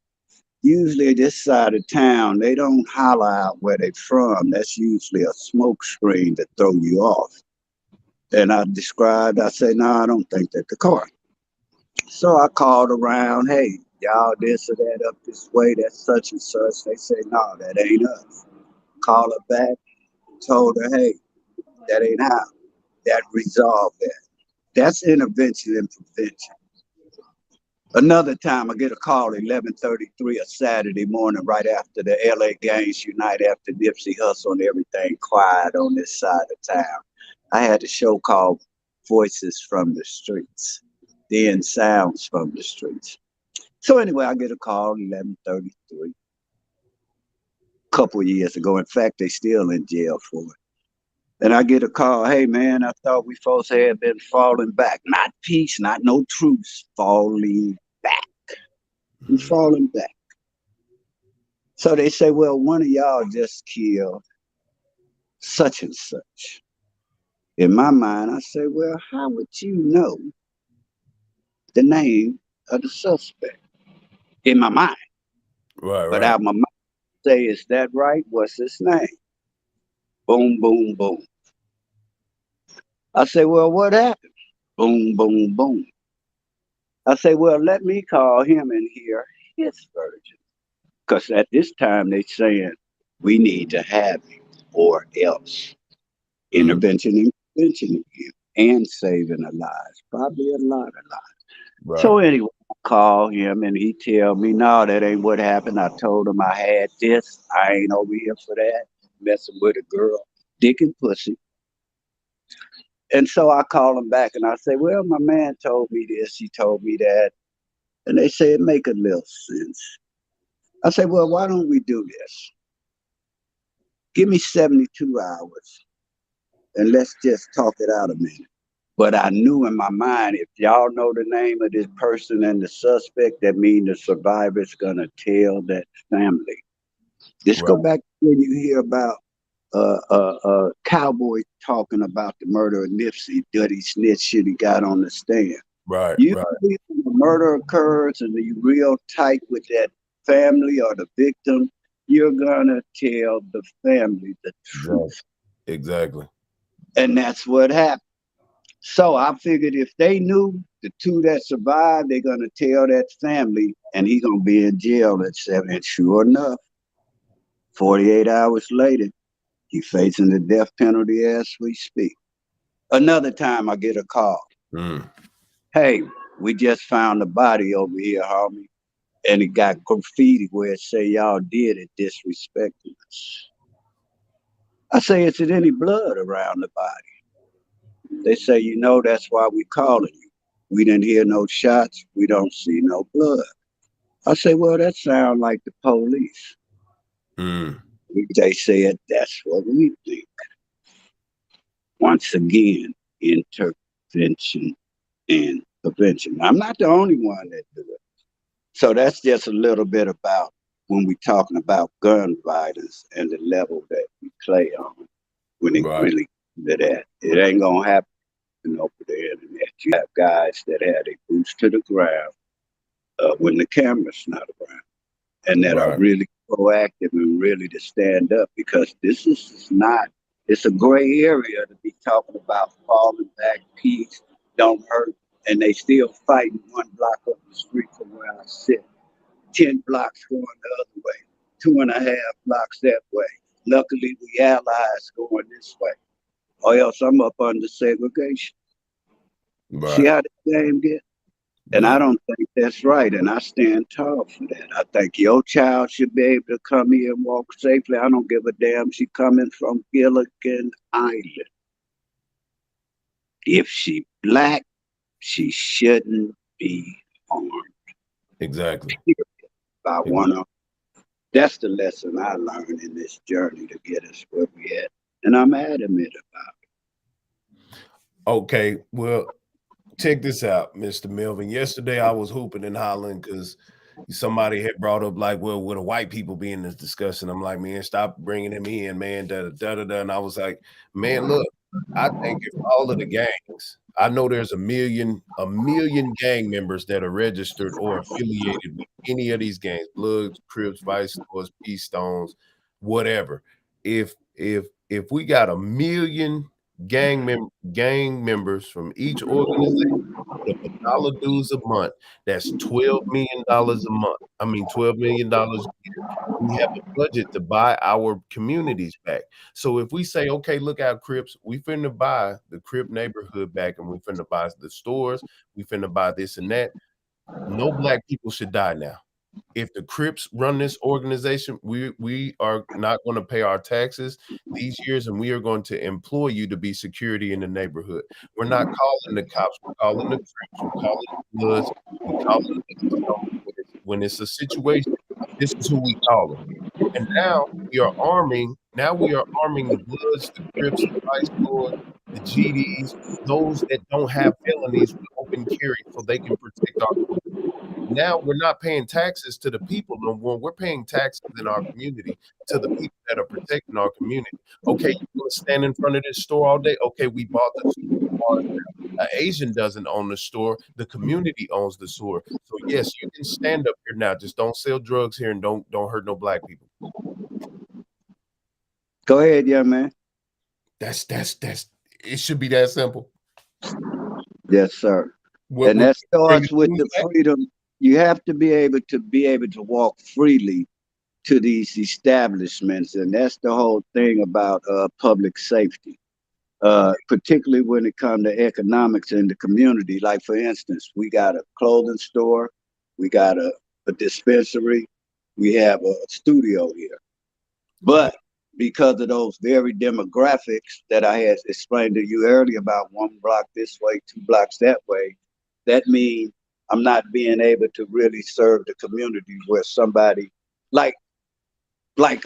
Usually this side of town, they don't holler out where they from. That's usually a smoke screen to throw you off. And I said, no, I don't think that's the car. So I called around, hey, y'all this or that up this way, that's such and such. They say, no, that ain't us. Call her back, told her, hey, that ain't how. That resolved that. That's intervention and prevention. Another time I get a call at 11:33 a Saturday morning right after the LA Games Unite, after Nipsey Hussle and everything quiet on this side of town. I had a show called Voices from the Streets, then Sounds from the Streets. So anyway, I get a call 11:33 a couple of years ago. In fact, they still in jail for it. And I get a call, hey man, I thought we folks had been falling back. Not peace, not no truce, falling back. We falling back. So they say, well, one of y'all just killed such and such. In my mind, I say, well, how would you know the name of the suspect? In my mind. Right, But right. out my mouth say, is that right? What's his name? Boom, boom, boom. I say, well, what happened? Boom, boom, boom. I say, well, let me call him and hear his version. Because at this time, they saying, we need to have him or else. Intervention and prevention again. And saving a lives. Probably a lot of lives. Right. So anyway, I call him and he tell me, no, that ain't what happened. I told him I had this. I ain't over here for that. Messing with a girl. Dick and pussy. And so I call him back and I say, well, my man told me this, he told me that. And they say it make a little sense. I say, well, why don't we do this? Give me 72 hours and let's just talk it out a minute. But I knew in my mind, if y'all know the name of this person and the suspect, that means the survivor's gonna tell that family. Just go back when you hear about cowboy talking about the murder of Nipsey, dirty snitch shit he got on the stand. Right, Usually when a murder occurs and you real tight with that family or the victim, you're gonna tell the family the truth. Exactly. And that's what happened. So I figured if they knew the two that survived, they're gonna tell that family and he's gonna be in jail at 7. And sure enough, 48 hours later, he's facing the death penalty as we speak. Another time I get a call. Hey, we just found the body over here, homie. And it got graffiti where it say y'all did it disrespecting us. I say, is there any blood around the body? They say, you know, that's why we calling you. We didn't hear no shots. We don't see no blood. I say, well, that sounds like the police. They said, that's what we think. Once again, intervention and prevention. I'm not the only one that do it. So that's just a little bit about when we're talking about gun violence and the level that we play on. When it really to that, it ain't gonna happen over the internet. You have guys that have their boots to the ground when the camera's not around, and that are really proactive and really to stand up, because this is not. It's a gray area to be talking about falling back, peace, don't hurt, and they still fighting one block up the street from where I sit. 10 blocks going the other way, 2.5 blocks that way. Luckily, we allies going this way, or else I'm up under segregation. See how the game get? And I don't think that's right, and I stand tall for that. I think your child should be able to come here and walk safely. I don't give a damn she coming from Gilligan Island. If she black, she shouldn't be harmed. Exactly. By one of. That's the lesson I learned in this journey to get us where we at and I'm adamant about Okay, well, check this out, Mr. Melvin. Yesterday I was hooping and hollering because somebody had brought up like, well, would the white people be in this discussion? I'm like, man, stop bringing them in, man. Da da da da. Da. And I was like, man, look, I think if all of the gangs, I know there's a million gang members that are registered or affiliated with any of these gangs, Bloods, Crips, Vice Lords, Peace Stones, whatever. If we got a million gang members from each organization put up $1 dues a month, that's $12 million a month. I mean, $12 million a year. We have a budget to buy our communities back. So if we say, okay, look out, Crips, we finna buy the Crip neighborhood back, and we finna buy the stores, we finna buy this and that. No black people should die now. If the Crips run this organization, we are not going to pay our taxes these years, and we are going to employ you to be security in the neighborhood. We're not calling the cops. We're calling the Crips. We're calling the Bloods. We call them when it's a situation. This is who we call them. And now we are arming. Now we are arming the Bloods, the Crips, the Vice Lords, the GDs, those that don't have felonies with open carry, so they can protect our community. Now we're not paying taxes to the people no more. We're paying taxes in our community to the people that are protecting our community. Okay, you want to stand in front of this store all day? Okay, we bought the store. An Asian doesn't own the store. The community owns the store. So yes, you can stand up here now. Just don't sell drugs here and don't hurt no black people. Go ahead, young man. That's it should be that simple. Yes, sir. And that starts with the freedom. You have to be able to walk freely to these establishments, and that's the whole thing about public safety, particularly when it comes to economics in the community. Like, for instance, we got a clothing store, we got a dispensary, we have a studio here. But because of those very demographics that I had explained to you earlier about 1 block this way, 2 blocks that way, that means I'm not being able to really serve the community where somebody like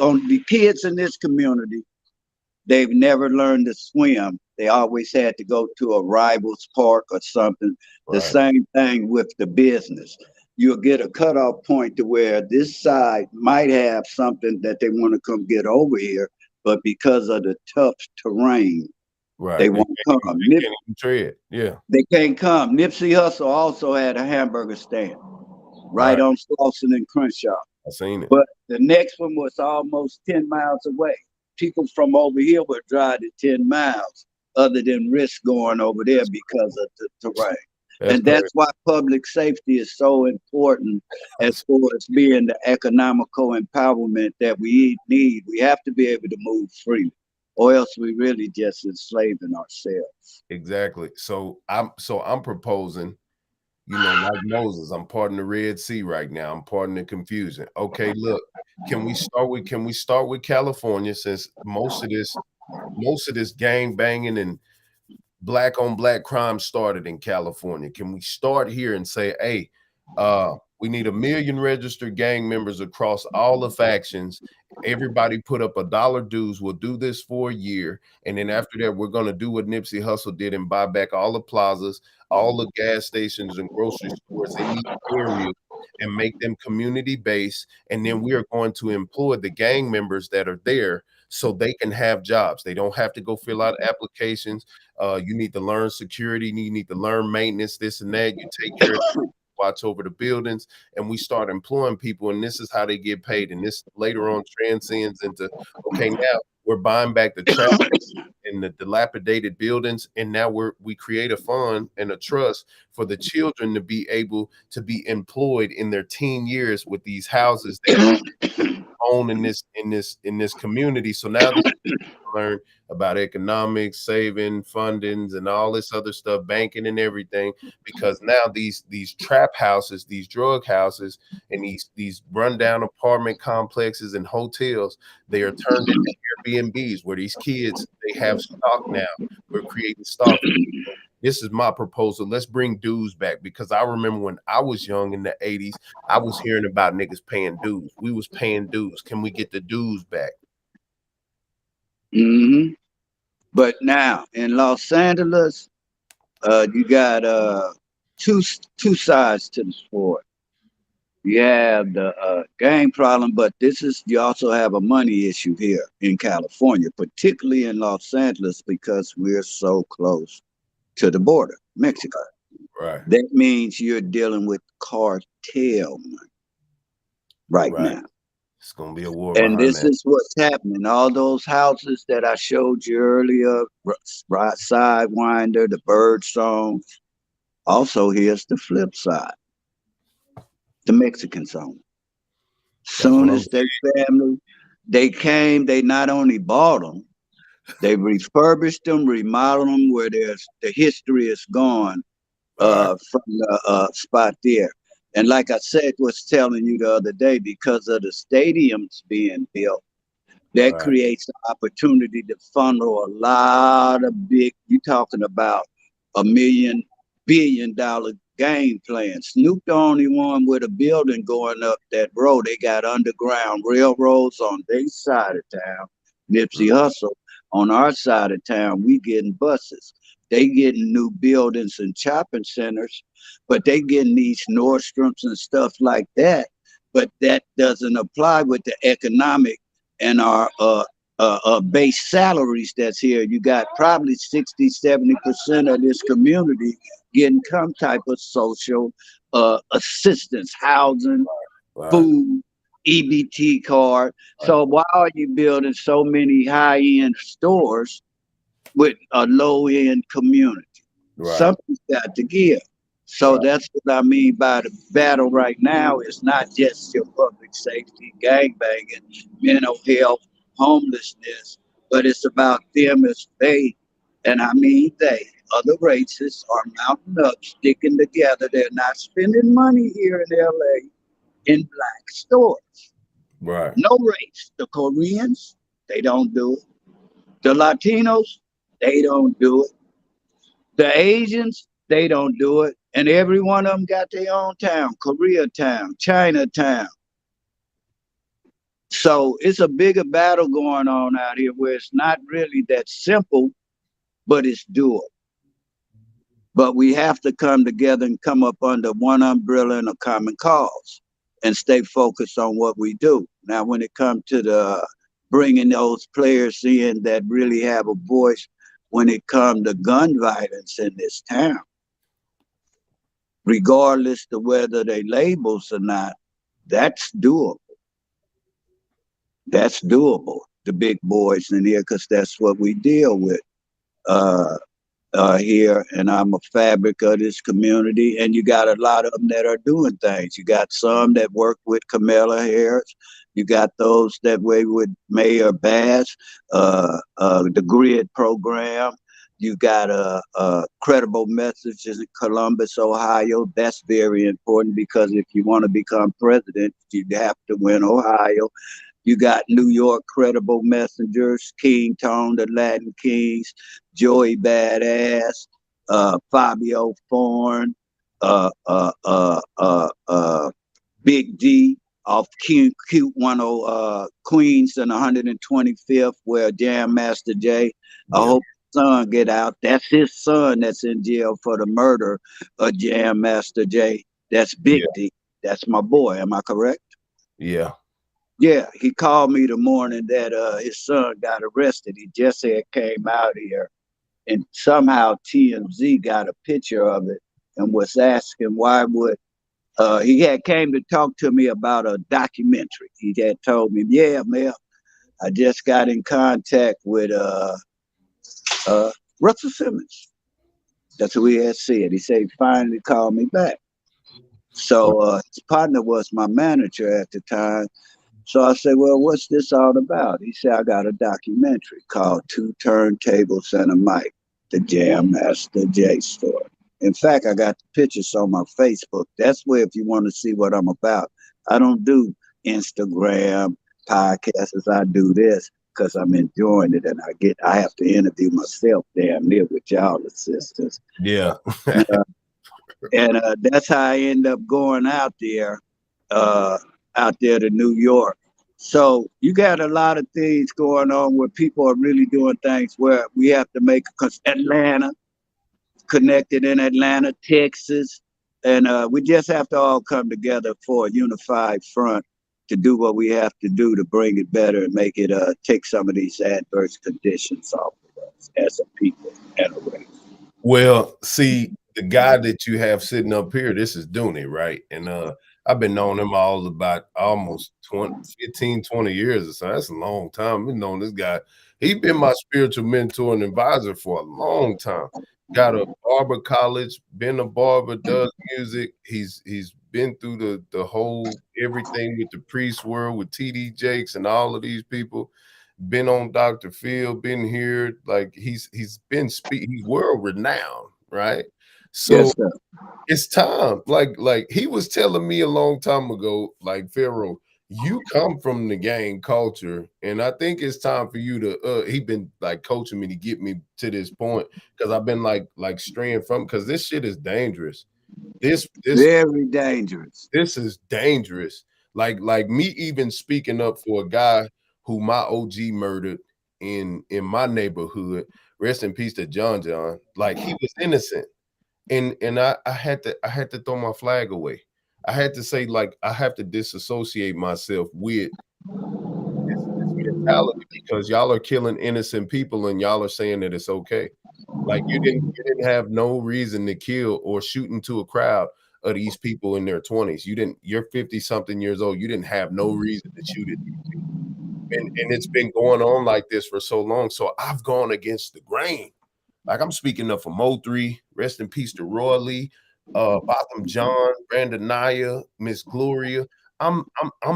on the kids in this community, they've never learned to swim. They always had to go to a rival's park or something. Right. The same thing with the business. You'll get a cutoff point to where this side might have something that they want to come get over here, but because of the tough terrain, right, they won't come. They can't even tread. Yeah, they can't come. Nipsey Hussle also had a hamburger stand right on Slauson and Crenshaw. I seen it. But the next one was almost 10 miles away. People from over here would drive the 10 miles other than risk going over there because of the terrain. That's why public safety is so important as far as being the economical empowerment that we need. We have to be able to move freely, or else we really just enslaving ourselves. Exactly. So I'm proposing, like Moses, I'm parting the Red Sea right now. I'm parting the confusion. Okay, look, can we start with California, since most of this gang banging and black on black crime started in California? Can we start here and say, hey, we need 1 million registered gang members across all the factions. Everybody put up $1 dues. We'll do this for a year. And then after that, we're going to do what Nipsey Hussle did and buy back all the plazas, all the gas stations and grocery stores in these areas, and make them community based. And then we are going to employ the gang members that are there so they can have jobs. They don't have to go fill out applications. You need to learn security. You need to learn maintenance, this and that. You take care of watch over the buildings, and we start employing people, and this is how they get paid. And this later on transcends into, okay, now we're buying back the trash in the dilapidated buildings, and now we create a fund and a trust for the children to be able to be employed in their teen years with these houses that own in this community. So now they learn about economics, saving, fundings, and all this other stuff, banking and everything, because now these trap houses, these drug houses, and these rundown apartment complexes and hotels, they are turned into Airbnbs where these kids, they have stock now. We're creating stock. This is my proposal. Let's bring dues back, because I remember when I was young in the 80s, I was hearing about niggas paying dues. We was paying dues. Can we get the dues back? Mm-hmm. But now in Los Angeles, you got two sides to the sport. You have the gang problem, but you also have a money issue here in California, particularly in Los Angeles, because we're so close to the border, Mexico. Right. That means you're dealing with cartel money right now. It's gonna be a war And behind this that. is what's happening. All those houses that I showed you earlier, Sidewinder, the Bird Song. Also, here's the flip side. The Mexicans own. That's Soon what I'm as their family, they came, they not only bought them, they refurbished them, remodeled them where the history is gone from the spot there. And like I said, was telling you the other day, because of the stadiums being built, that creates an opportunity to funnel a lot of you're talking about $1 million-billion game plan. Snoop the only one with a building going up that road. They got underground railroads on their side of town. Nipsey Hussle on our side of town. We getting buses. They getting new buildings and shopping centers, but they getting these Nordstroms and stuff like that. But that doesn't apply with the economic and our base salaries that's here. You got probably 60-70% of this community getting some type of social assistance, housing, food, EBT card. So why are you building so many high-end stores with a low-end community? Something's got to give. So that's what I mean by the battle right now. Is not just your public safety, gangbanging, mental health, homelessness, but it's about them as they, and I mean they, other races are mounting up, sticking together. They're not spending money here in LA in black stores. Right. No race. The Koreans, they don't do it. The Latinos, they don't do it. The Asians, they don't do it. And every one of them got their own town, Koreatown, Chinatown. So it's a bigger battle going on out here where it's not really that simple, but it's doable. But we have to come together and come up under one umbrella and a common cause and stay focused on what we do. Now, when it comes to the bringing those players in that really have a voice when it comes to gun violence in this town, regardless of whether they labels or not, that's doable. That's doable. The big boys in here, because that's what we deal with here. And I'm a fabric of this community. And you got a lot of them that are doing things. You got some that work with Kamala Harris. You got those that way with Mayor Bass, the GRID program. You got a credible messages in Columbus, Ohio. That's very important because if you want to become president, you have to win Ohio. You got New York credible messengers, King Tone, the Latin Kings, Joey Badass, Fabio Foreign, Big D off Cute 10 Queens and 125th, where Jam Master Jay. I hope his son get out. That's his son that's in jail for the murder of Jam Master Jay. That's Big D. That's my boy. Am I correct? Yeah. Yeah, he called me the morning that his son got arrested. He just had came out here, and somehow TMZ got a picture of it and was asking why would he had came to talk to me about a documentary. He had told me, yeah, Mel, I just got in contact with Russell Simmons. That's who he had said. He said he finally called me back. So his partner was my manager at the time. So I said, well, what's this all about? He said, I got a documentary called Two Turntables and a Mic, the Jam Master Jay story. In fact, I got the pictures on my Facebook. That's where if you want to see what I'm about. I don't do Instagram podcasts. I do this because I'm enjoying it and I have to interview myself damn near with y'all assistants. Yeah. and that's how I end up going out there to New York So you got a lot of things going on where people are really doing things where we have to make, because Atlanta, connected in Atlanta, Texas, and we just have to all come together for a unified front to do what we have to do to bring it better and make it take some of these adverse conditions off of us as a people and a race. Well, see, the guy that you have sitting up here, this is Dooney, right? And I've been knowing him all about almost 15, 20 years or so. That's a long time. I've been knowing this guy. He's been my spiritual mentor and advisor for a long time. Got a barber college, been a barber, does music. He's been through the whole everything with the priest world, with TD Jakes and all of these people. Been on Dr. Phil, been here, like he's he's world renowned, right? So Yes, sir. it's time. Like he was telling me a long time ago, like Pharaoh, you come from the gang culture, and I think it's time for you to he been like coaching me to get me to this point because I've been like straying from because this shit is dangerous. This Very dangerous. this is dangerous. Like me even speaking up for a guy who my OG murdered in my neighborhood. Rest in peace to John John. Like he was innocent. And I had to throw my flag away. I had to say, like, I have to disassociate myself with this mentality because y'all are killing innocent people and y'all are saying that it's okay. Like you didn't have no reason to kill or shoot into a crowd of these people in their 20s. You're 50 something years old. You didn't have no reason to shoot at these people. And it's been going on like this for so long. So I've gone against the grain. Like I'm speaking up for Mo3, rest in peace to Roy Lee, Botham John, Brandon Naya, Miss Gloria. I'm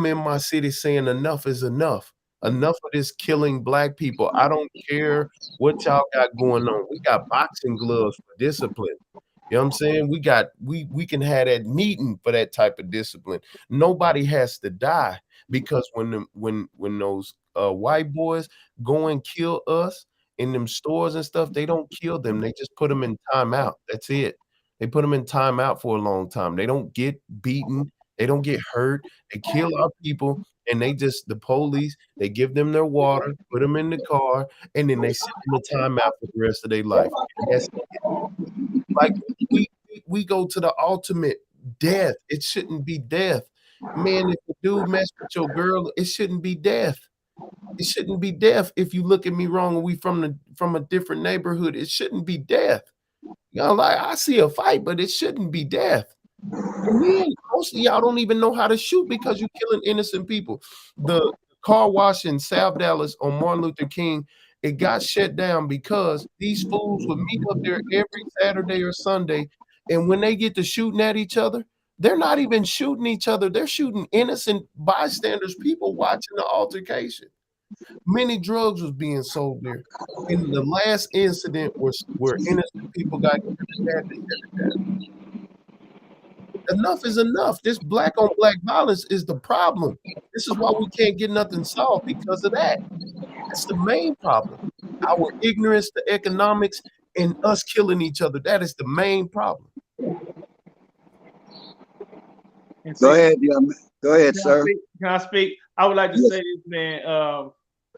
in my city saying enough is enough. Enough of this killing black people. I don't care what y'all got going on. We got boxing gloves for discipline. You know what I'm saying? We can have that meeting for that type of discipline. Nobody has to die because when those white boys go and kill us in them stores and stuff, they don't kill them. They just put them in timeout. That's it. They put them in timeout for a long time. They don't get beaten. They don't get hurt. They kill our people, and the police, they give them their water, put them in the car, and then they send them a timeout for the rest of their life. And that's it. Like we go to the ultimate death. It shouldn't be death. Man, if a dude mess with your girl, it shouldn't be death. It shouldn't be death. If you look at me wrong and we from a different neighborhood, it shouldn't be death. You know, like I see a fight, but it shouldn't be death. And then most of y'all don't even know how to shoot because you're killing innocent people. The car wash in South Dallas on Martin Luther King, it got shut down because these fools would meet up there every Saturday or Sunday, and when they get to shooting at each other, they're not even shooting each other. They're shooting innocent bystanders, people watching the altercation. Many drugs was being sold there. In the last incident where innocent people got killed, they had to shut it down. Enough is enough. This black on black violence is the problem. This is why we can't get nothing solved because of that. That's the main problem. Our ignorance to economics and us killing each other. That is the main problem. Go ahead, young man. Go ahead, sir. Can I speak? I would like to say this, man.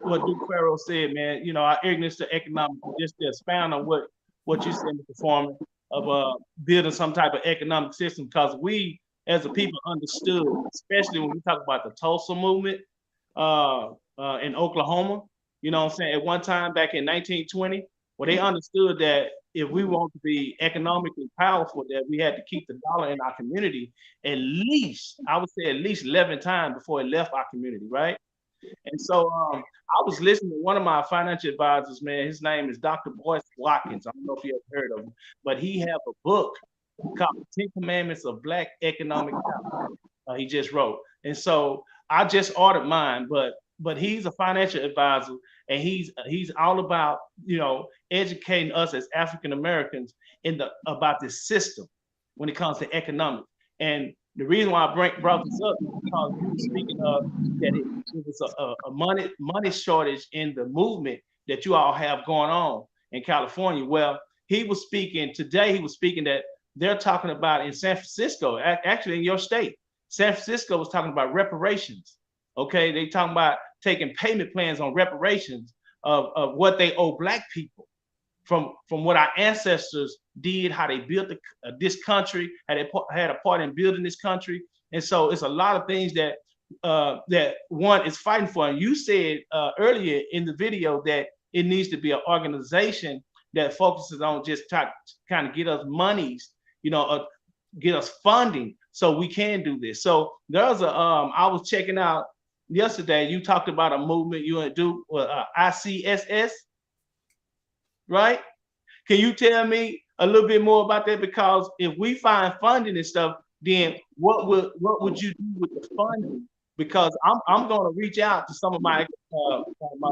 What Duke Pharaoh said, man. You know, our ignorance to economics, just to expound on what you said, Mr. Foreman, of building some type of economic system, because we as a people understood, especially when we talk about the Tulsa movement in Oklahoma. You know what I'm saying? At one time back in 1920, well, they understood that if we want to be economically powerful, that we had to keep the dollar in our community at least, I would say at least 11 times before it left our community, right? And so I was listening to one of my financial advisors, man. His name is Dr. Boyce Watkins. I don't know if you ever heard of him, but he have a book called 10 Commandments of Black Economic Power. He just wrote. And so I just ordered mine, but he's a financial advisor, and he's all about, you know, educating us as African Americans about this system when it comes to economics. And the reason why I brought this up is because you were speaking of that it was a money shortage in the movement that you all have going on in California. Well, he was speaking that they're talking about in San Francisco, actually in your state. San Francisco was talking about reparations Okay, they talking about taking payment plans on reparations of what they owe Black people from what our ancestors did, how they built this country, how they had a part in building this country. And so it's a lot of things that that one is fighting for. And you said earlier in the video that it needs to be an organization that focuses on just kind of get us monies, you know, get us funding so we can do this. So there's a I was checking out yesterday. You talked about a movement you want to do ICSS, right? Can you tell me a little bit more about that? Because if we find funding and stuff, then what would you do with the funding? Because I'm going to reach out to some of my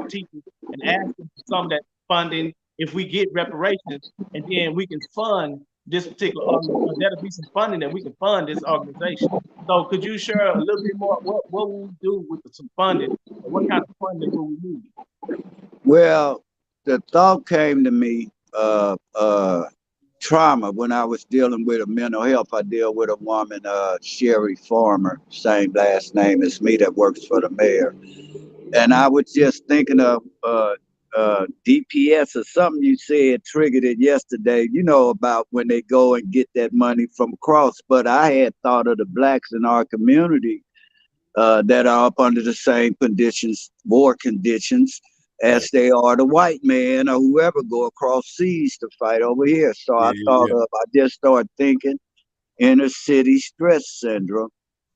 teachers and ask them for some of that funding if we get reparations, and then we can fund this particular organization. That'll be some funding that we can fund this organization. So could you share a little bit more what will we do with some funding? What kind of funding will we need? Well, the thought came to me trauma when I was dealing with a mental health. I deal with a woman, Sherry Farmer, same last name as me, that works for the mayor. And I was just thinking of DPS or something you said triggered it yesterday, you know, about when they go and get that money from across. But I had thought of the Blacks in our community that are up under the same conditions, war conditions, as they are the white man or whoever go across seas to fight over here. So I just started thinking inner city stress syndrome.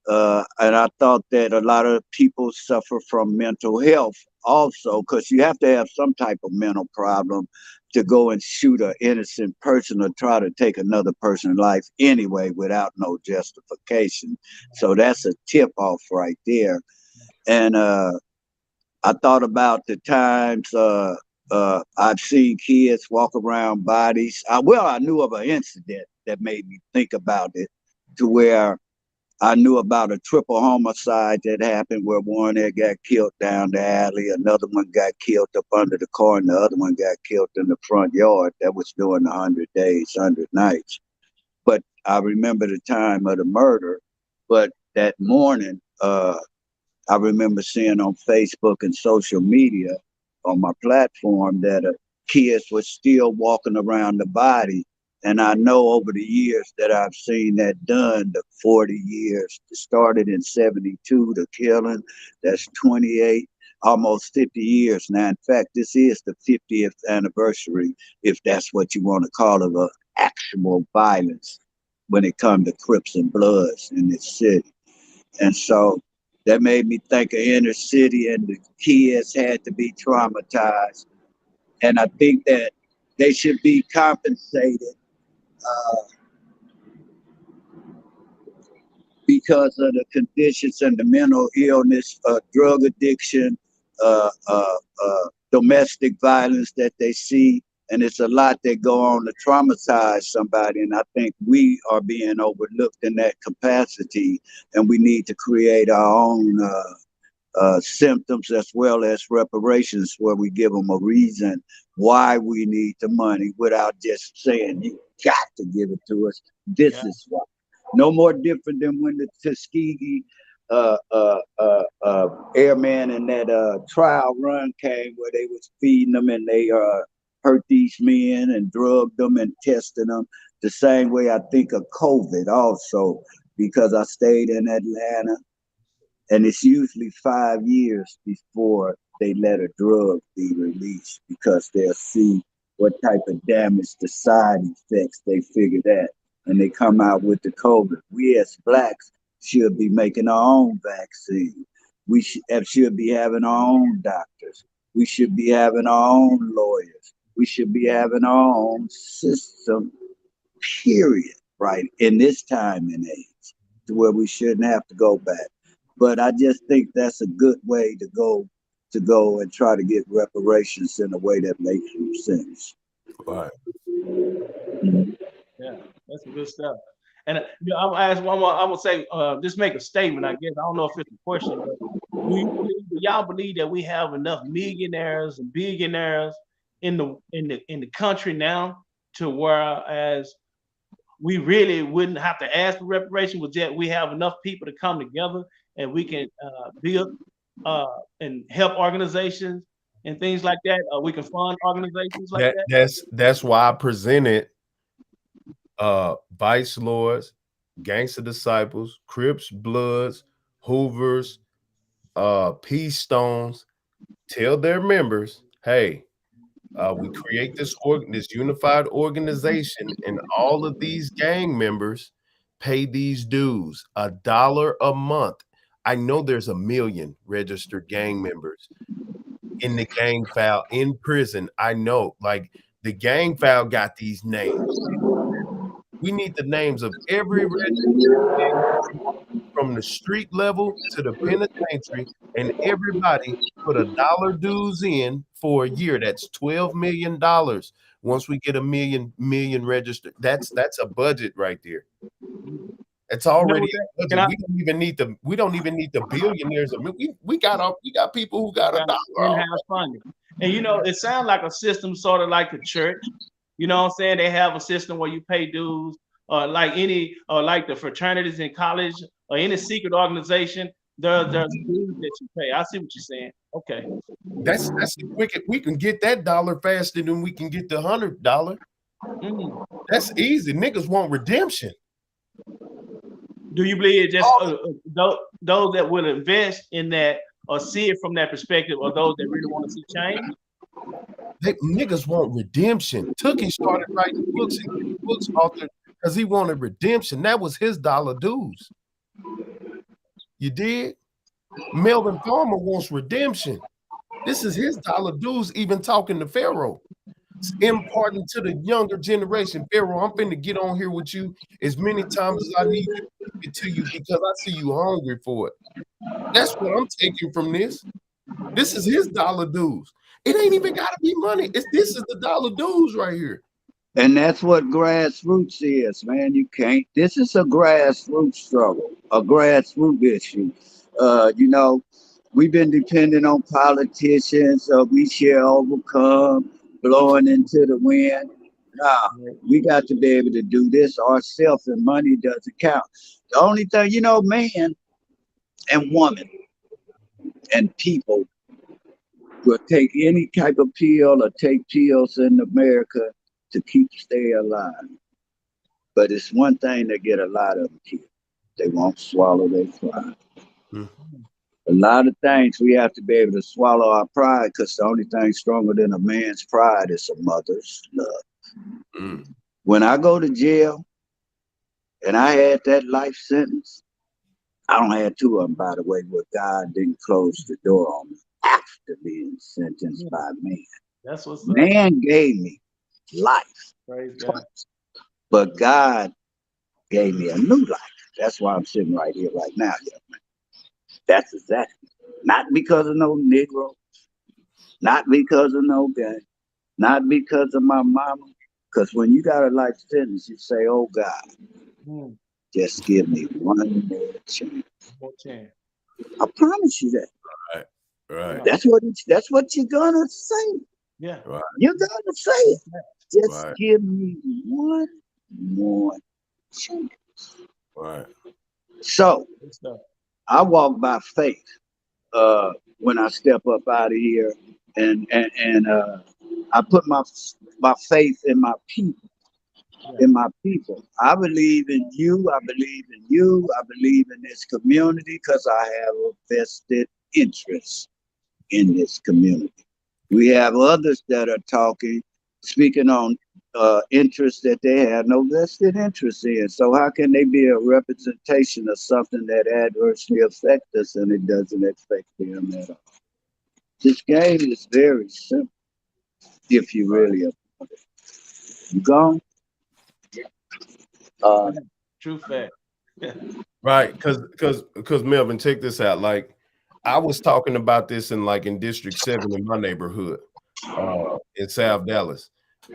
And I thought that a lot of people suffer from mental health also, because you have to have some type of mental problem to go and shoot an innocent person or try to take another person's life anyway without no justification. So that's a tip off right there. And I thought about the times I've seen kids walk around bodies. I knew of an incident that made me think about it, to where I knew about a triple homicide that happened where one that got killed down the alley, another one got killed up under the car, and the other one got killed in the front yard. That was during the 100 days, 100 nights. But I remember the time of the murder. But that morning, I remember seeing on Facebook and social media on my platform that kids were still walking around the body. And I know over the years that I've seen that done, the 40 years, started in 72, the killing, that's 28, almost 50 years now. In fact, this is the 50th anniversary, if that's what you want to call it, of actual violence when it comes to Crips and Bloods in this city. And so that made me think of inner city, and the kids had to be traumatized. And I think that they should be compensated because of the conditions and the mental illness, drug addiction, domestic violence that they see. And it's a lot that go on to traumatize somebody. And I think we are being overlooked in that capacity, and we need to create our own symptoms as well as reparations, where we give them a reason why we need the money without just saying, you got to give it to us. This is why. No more different than when the Tuskegee airman in that trial run came, where they was feeding them and they hurt these men and drugged them and tested them. The same way I think of COVID also, because I stayed in Atlanta, and it's usually 5 years before they let a drug be released, because they'll see what type of damage, the side effects, they figure that, and they come out with the COVID. We as Blacks should be making our own vaccine. We should be having our own doctors. We should be having our own lawyers. We should be having our own system, period, right, in this time and age, to where we shouldn't have to go back. But I just think that's a good way to go and try to get reparations in a way that makes some sense. Right. Yeah, that's some good stuff. And I'll ask one more. I will say, just make a statement. I guess I don't know if it's a question, but do y'all believe that we have enough millionaires and billionaires in the country now, to whereas we really wouldn't have to ask for reparation? With that, we have enough people to come together and we can build and help organizations and things like that. We can fund organizations like that. That's why I presented Vice Lords, Gangster Disciples, Crips, Bloods, Hoovers, Peace Stones. Tell their members, hey, we create this unified organization, and all of these gang members pay these dues, $1 a month. I know there's 1 million registered gang members in the gang file in prison. I know, like the gang file got these names. We need the names of every registered gang from the street level to the penitentiary, and everybody put $1 dues in for a year. That's $12 million. Once we get a million registered, that's a budget right there. It's already a budget. We don't even need the billionaires. I mean, we got people who got $1. In-house funding. And it sounds like a system sort of like the church. You know what I'm saying? They have a system where you pay dues, like the fraternities in college or any secret organization. There's dues that you pay. I see what you're saying. Okay. That's the quickest. We can get that $1 faster than we can get the $100. That's easy. Niggas want redemption. Do you believe it just those that will invest in that or see it from that perspective, or those that really want to see change? Niggas want redemption. Tookie started writing books and getting books authored because he wanted redemption. That was his $1 dues. You did? Melvin Farmer wants redemption. This is his $1 dues, even talking to Pharaoh. It's imparting to the younger generation. Pharaoh, I'm finna get on here with you as many times as I need to give it to you because I see you hungry for it. That's what I'm taking from this. This is his $1 dues. It ain't even gotta be money. This is the $1 dues right here. And that's what grassroots is, man. You can't. This is a grassroots struggle, a grassroots issue. We've been dependent on politicians. We shall overcome, blowing into the wind. Nah, we got to be able to do this ourselves, and money doesn't count. The only thing, man and woman and people will take any type of pill or take pills in America to stay alive. But it's one thing that get a lot of them killed. They won't swallow their pride. A lot of things we have to be able to swallow our pride, because the only thing stronger than a man's pride is a mother's love. When I go to jail and I had that life sentence, I don't have two of them, by the way, where God didn't close the door on me after being sentenced by man. That's what's man gave me life. Praise God. But God gave me a new life. That's why I'm sitting right here right now, young man. That's exactly. Not because of no Negro, not because of no guy, not because of my mama. Because when you got a life sentence, you say, oh God, just give me one more chance. I promise you that. Right. That's what you're gonna say. Yeah. Right. You're gonna say it. Just give me one more chance. Right. So I walk by faith when I step up out of here, and I put my faith in my people. In my people. I believe in you. I believe in you. I believe in this community because I have a vested interest in this community. We have others that are speaking on interests that they have no vested interest in. So how can they be a representation of something that adversely affects us and it doesn't affect them at all? This game is very simple if you really apply it. You gone? True fact. Right, because Melvin, check this out. Like, I was talking about this in District 7 in my neighborhood, in South Dallas.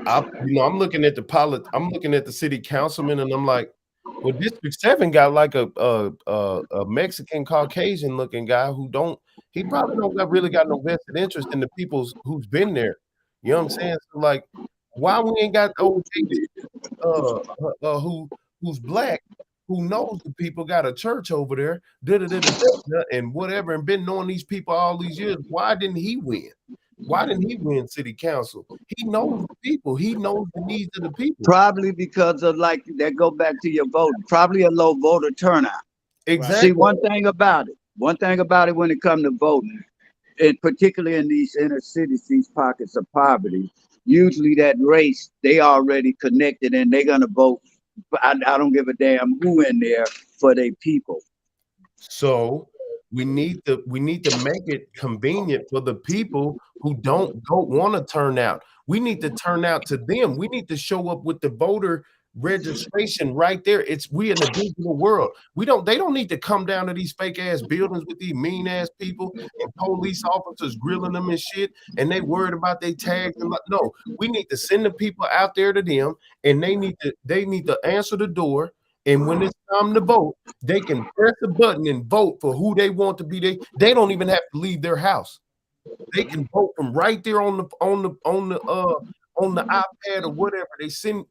I'm looking at I'm looking at the city councilman, and I'm like, well, District 7 got like a Mexican Caucasian looking guy he probably don't really got no vested interest in the people who's been there. You know what I'm saying? So like, why we ain't got old David who's black who knows the people, got a church over there, and whatever, and been knowing these people all these years. Why didn't he win? Why didn't he win city council? He knows the people. He knows the needs of the people. Probably because of like that go back to your vote. Probably a low voter turnout. Exactly. See, one thing about it when it comes to voting, and particularly in these inner cities, these pockets of poverty, usually that race, they already connected and they're gonna vote. I don't give a damn who in there for their people. So we need to make it convenient for the people who don't want to turn out. We need to turn out to them. We need to show up with the voter registration right there. We in a digital world. They don't need to come down to these fake ass buildings with these mean ass people and police officers grilling them and shit, and they worried about their tags. And no, we need to send the people out there to them, and they need to answer the door. And when it's time to vote, they can press a button and vote for who they want to be. They don't even have to leave their house. They can vote from right there on the iPad or whatever. They send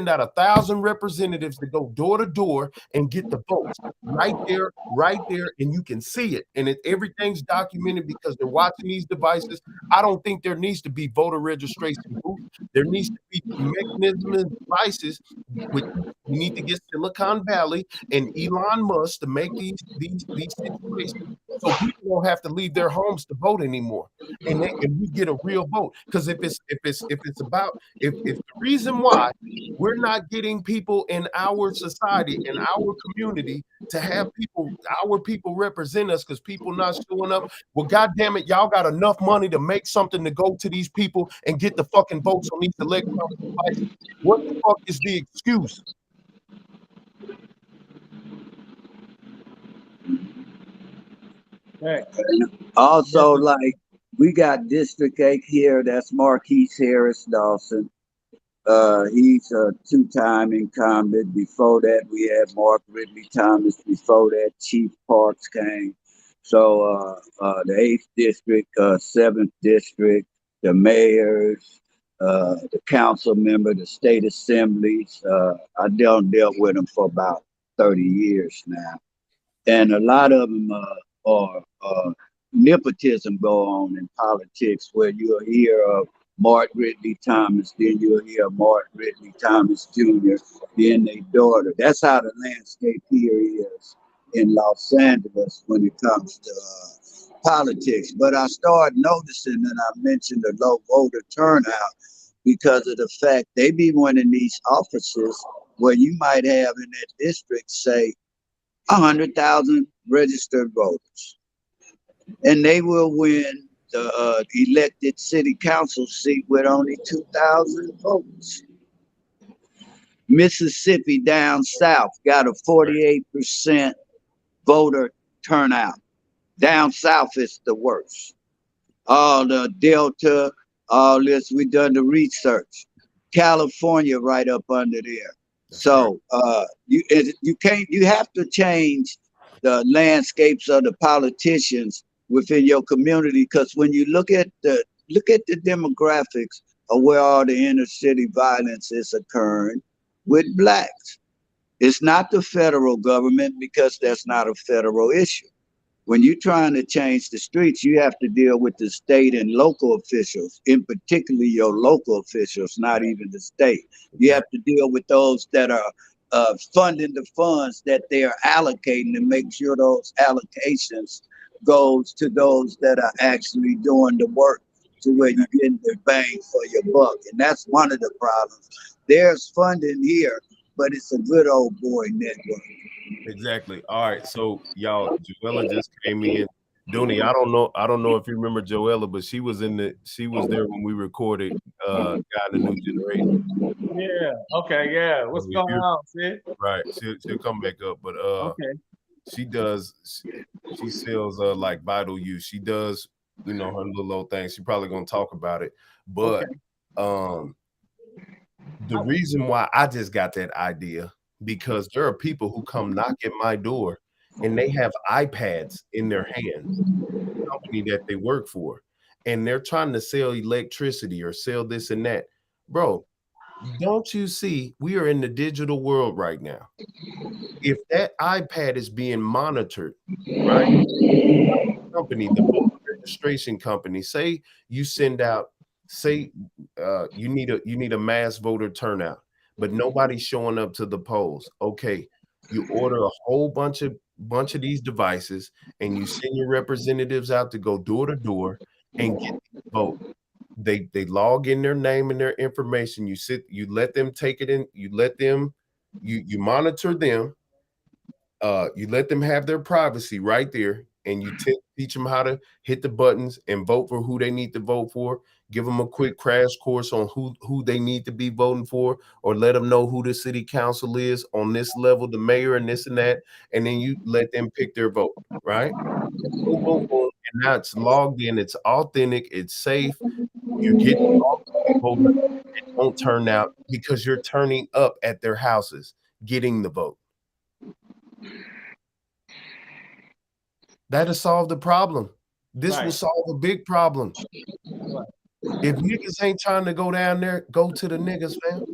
out 1,000 representatives to go door to door and get the votes right there, and you can see it. And everything's documented because they're watching these devices. I don't think there needs to be voter registration booths. There needs to be mechanisms and devices. We need to get Silicon Valley and Elon Musk to make these situations so people don't have to leave their homes to vote anymore, and we get a real vote. Because if the reason why we're not getting people in our society, in our community, to have our people represent us, because people not showing up, well, goddamn it, y'all got enough money to make something to go to these people and get the fucking votes on these electronic devices. What the fuck is the excuse? Right. Also, like we got District 8 here. That's Marquise Harris Dawson. He's a two-time incumbent. Before that, we had Mark Ridley Thomas. Before that, Chief Parks came. So the 8th district, 7th district, the mayors, the council member, the state assemblies. I dealt with them for about 30 years now. And a lot of them are nepotism go on in politics, where you'll hear of Mark Ridley Thomas, then you'll hear Mark Ridley Thomas Jr., then their daughter. That's how the landscape here is in Los Angeles when it comes to politics. But I started noticing, and I mentioned the low voter turnout, because of the fact they be winning these offices where you might have in that district, say, 100,000 registered voters, and they will win the elected city council seat with only 2,000 votes. Mississippi down south got a 48% voter turnout. Down south is the worst. All the Delta, all this, we done the research. California right up under there. So you have to change the landscapes of the politicians within your community, because when you look at the demographics of where all the inner city violence is occurring with blacks, it's not the federal government, because that's not a federal issue. When you're trying to change the streets, you have to deal with the state and local officials, in particular your local officials, not even the state. You have to deal with those that are funding the funds that they are allocating, and make sure those allocations goes to those that are actually doing the work, to where you're getting the bang for your buck. And that's one of the problems. There's funding here, but it's a good old boy network. Exactly. All right. So y'all, Joella just came in. Dooney, I don't know if you remember Joella, but she was there when we recorded God in the New Generation. Yeah. Okay. Yeah. What's going on, sis? Right. She'll come back up, but okay. She sells like vital use. She does, her little old thing. She's probably gonna talk about it. But the reason why I just got that idea, because there are people who come knock at my door and they have iPads in their hands, the company that they work for, and they're trying to sell electricity or sell this and that. Bro, Don't you see we are in the digital world right now? If that iPad is being monitored, right? Company, the voter registration company, say you send out, say you need a mass voter turnout, but nobody's showing up to the polls. Okay, you order a whole bunch of these devices and you send your representatives out to go door to door and get the vote. They log in their name and their information. You let them take it in, you monitor them, you let them have their privacy right there, and you teach them how to hit the buttons and vote for who they need to vote for. Give them a quick crash course on who they need to be voting for, or let them know who the city council is on this level, the mayor and this and that, and then you let them pick their vote, right? And boom, boom, boom, and now it's logged in, it's authentic, it's safe. You get all the voters that don't turn out because you're turning up at their houses, getting the vote. That'll solve the problem. This will solve a big problem. If niggas ain't trying to go down there, go to the niggas, man.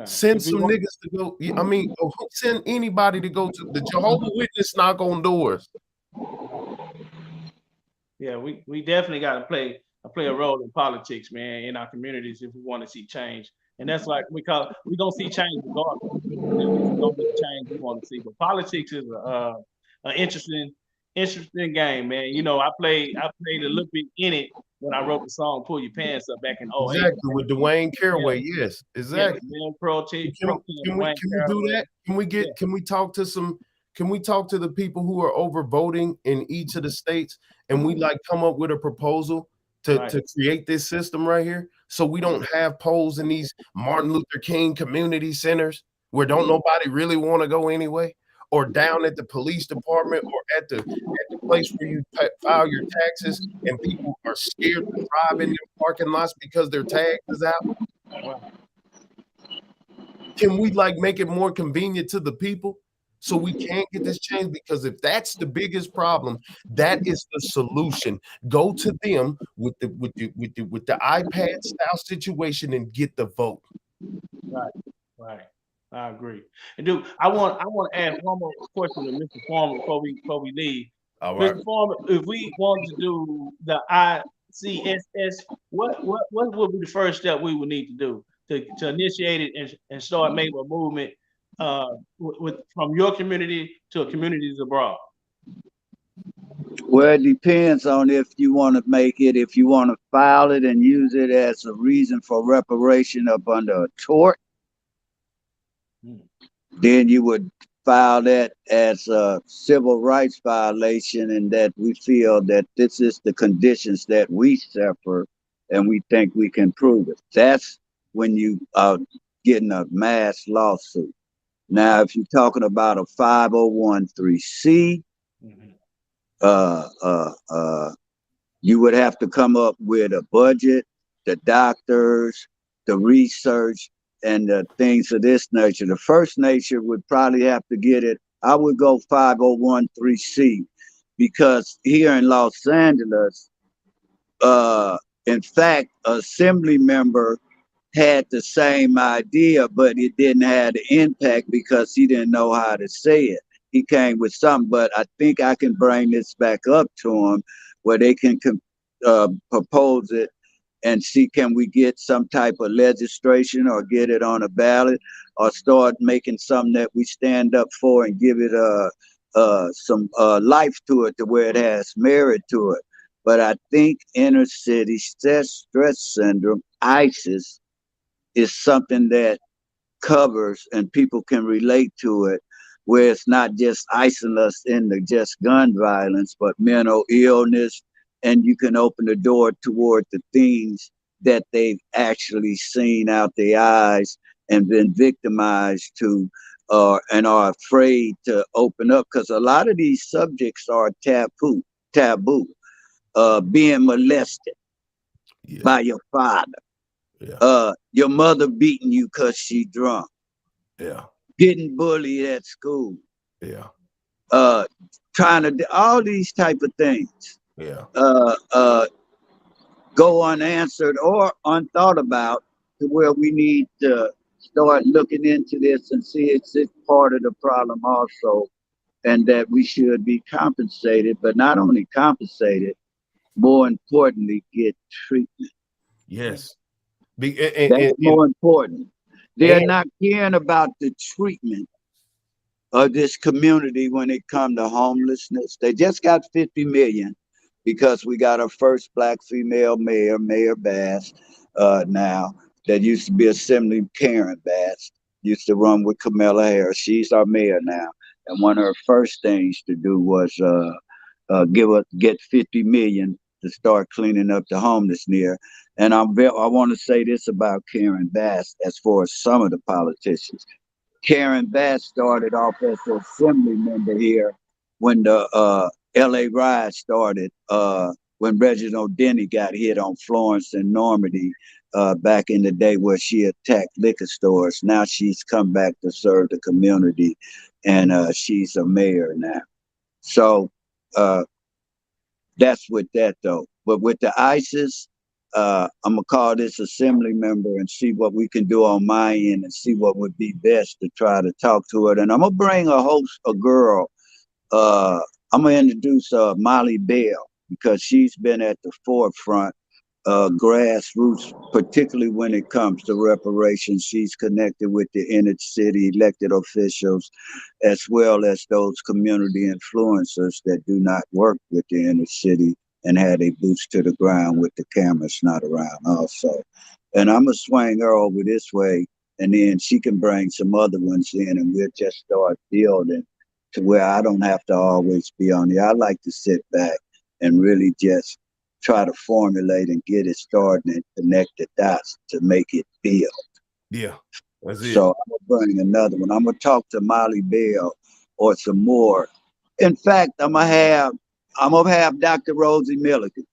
Send some niggas to go. I mean, send anybody to go to the Jehovah's Witness, knock on doors. Yeah, we definitely got to play a role in politics, man, in our communities if we want to see change. And that's like we gonna see change regardless. It's gonna be the change we want to see. But politics is an interesting game, man. You know, I played a little bit in it when I wrote the song "Pull Your Pants Up" back in 2008. Exactly, with Dwayne Caraway. Yeah. Yes, exactly. Yeah, can we do that? Can we talk to the people who are over voting in each of the states, and we like come up with a proposal to create this system right here, so we don't have polls in these Martin Luther King community centers where don't nobody really want to go anyway, or down at the police department, or at the place where you file your taxes, and people are scared to drive in their parking lots because their tag is out. Can we like make it more convenient to the people so we can't get this change? Because if that's the biggest problem, that is the solution. Go to them with the iPad style situation and get the vote. Right. I agree. And dude, I want to add one more question to Mr. Farmer before we leave. All right. Mr. Farmer, if we want to do the ICSS, what would be the first step we would need to do to initiate it and start making a movement from your community to communities abroad? Well, it depends on if you want to make it, if you want to file it and use it as a reason for reparation up under a tort, then you would file that as a civil rights violation, and that we feel that this is the conditions that we suffer and we think we can prove it. That's when you are getting a mass lawsuit. Now, if you're talking about a 501(c)(3), you would have to come up with a budget, the doctors, the research, and the things of this nature. The first nature would probably have to get it. I would go 501(c), because here in Los Angeles, in fact, assembly member had the same idea, but it didn't have the impact because he didn't know how to say it. He came with something, but I think I can bring this back up to him where they can propose it and see, can we get some type of legislation or get it on a ballot, or start making something that we stand up for and give it some life to it, to where it has merit to it. But I think inner city stress syndrome, ISIS, is something that covers and people can relate to it, where it's not just isolating us in the just gun violence, but mental illness, and you can open the door toward the things that they've actually seen out their eyes and been victimized to, and are afraid to open up, because a lot of these subjects are taboo. Being molested by your father, your mother beating you because she drunk, getting bullied at school, trying to do all these type of things, go unanswered or unthought about, to where we need to start looking into this and see it's part of the problem also, and that we should be compensated, but not only compensated, more importantly, get treatment. Yes. That's more important. They're not caring about the treatment of this community when it comes to homelessness. They just got 50 million because we got our first black female mayor, Mayor Bass, now. That used to be Assembly Karen Bass, used to run with Kamala Harris. She's our mayor now. And one of her first things to do was get 50 million to start cleaning up the homeless near. And I want to say this about Karen Bass as far as some of the politicians. Karen Bass started off as an assembly member here when the LA riot started, when Reginald Denny got hit on Florence and Normandy back in the day where she attacked liquor stores. Now she's come back to serve the community, and she's a mayor now. So that's with that though. But with the ISIS, I'm gonna call this assembly member and see what we can do on my end and see what would be best to try to talk to her. And I'm gonna bring a girl. I'm gonna introduce Molly Bell because she's been at the forefront, grassroots, particularly when it comes to reparations. She's connected with the inner city elected officials, as well as those community influencers that do not work with the inner city and had a boots to the ground with the cameras not around also. And I'm gonna swing her over this way, and then she can bring some other ones in, and we'll just start building to where I don't have to always be on here. I like to sit back and really just try to formulate and get it started and connect the dots to make it build. Yeah, that's it. So I'm gonna bring another one. I'm gonna talk to Molly Bell or some more. In fact, I'm gonna have Dr. Rosie Milligan.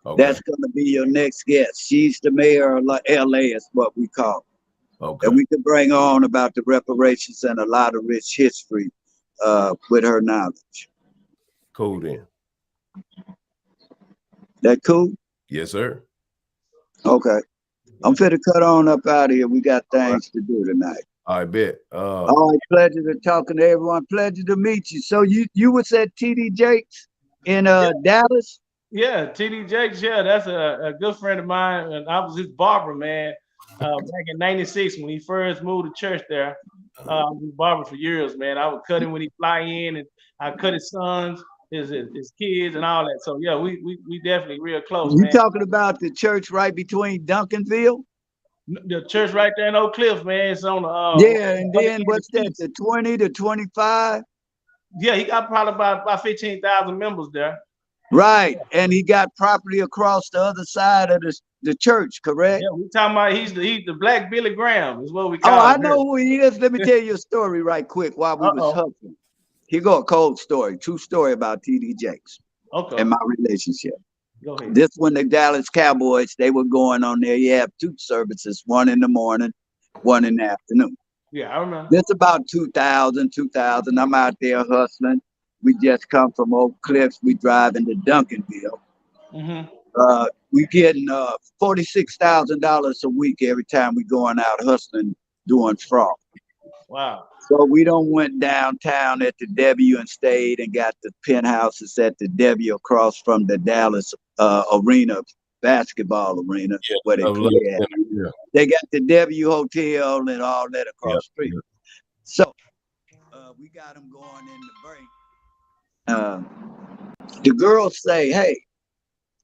Okay. That's gonna be your next guest. She's the mayor of LA, is what we call it. Okay. And we can bring on about the reparations and a lot of rich history with her knowledge. Cool then. That cool? Yes, sir. Okay. I'm finna cut on up out of here. We got things to do tonight. I bet. All right, pleasure to talking to everyone. Pleasure to meet you. So you was at TD Jakes in Dallas? Yeah, TD Jakes. Yeah, that's a good friend of mine, and I was his barber, man. Back in '96 when he first moved to church there. I was barber for years, man. I would cut him when he fly in, and I cut his sons, his kids, and all that. So yeah, we definitely real close, You man. talking about the church right between Duncanville? The church right there in Oak Cliff, man. It's on the yeah, and then what's that? The 20 to 25? Yeah, he got probably about 15,000 members there. Right, and he got property across the other side of the church, correct? Yeah, we talking about he's the Black Billy Graham is what we call him. Oh, I know who he is. Let me tell you a story right quick while we was hustling. Here go a cold story, true story about TD Jakes. Okay. And my relationship. Go ahead. This when the Dallas Cowboys, they were going on there. You have two services, one in the morning, one in the afternoon. Yeah, I remember. This about 2000. I'm out there hustling. We just come from Oak Cliffs. We driving to Duncanville. Mm-hmm. We getting $46,000 a week every time we going out hustling, doing fraud. Wow. So we don't went downtown at the W and stayed and got the penthouses at the W across from the Dallas arena, basketball arena, where they play at. Yeah. They got the W Hotel and all that across the street. Yeah. So we got them going in the break. The girls say, hey,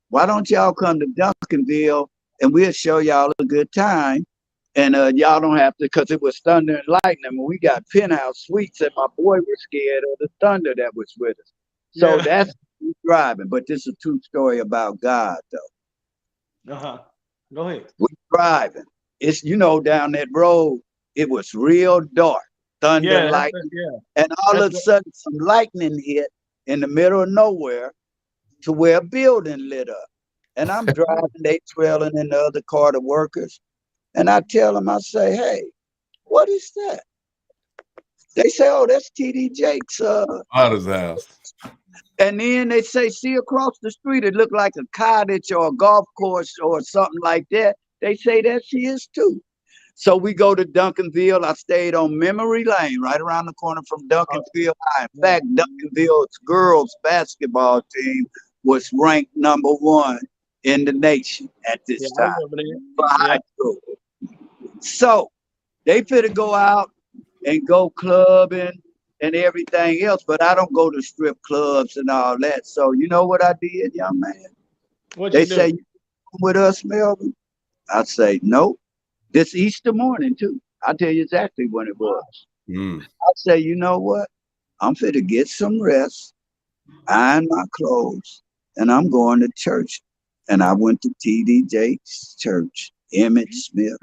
why don't y'all come to Duncanville and we'll show y'all a good time. And y'all don't have to, because it was thunder and lightning. When we got penthouse suites, and my boy was scared of the thunder that was with us. So that's driving. But this is a true story about God, though. Go ahead. We're driving. It's, down that road, it was real dark. Thunder, lightning. And all of a sudden, some lightning hit in the middle of nowhere to where a building lit up. And I'm driving, they trailing in the other car, the workers. And I tell them, I say, hey, what is that? They say, oh, that's TD Jakes. Out of the house. And then they say, see across the street, it looked like a cottage or a golf course or something like that. They say that she is too. So we go to Duncanville. I stayed on Memory Lane, right around the corner from Duncanville High. In fact, Duncanville's girls basketball team was ranked #1 in the nation at this Yeah, I time remember that. for Yeah. high school. So they finna go out and go clubbing and everything else, but I don't go to strip clubs and all that. So you know what I did, young man? What They you say, do? "You come with us, Melvin?" I say, "No." This Easter morning too. I'll tell you exactly when it was. I say, "You know what? I'm fit to get some rest, iron my clothes, and I'm going to church." And I went to TD Jakes Church, Emmett Smith,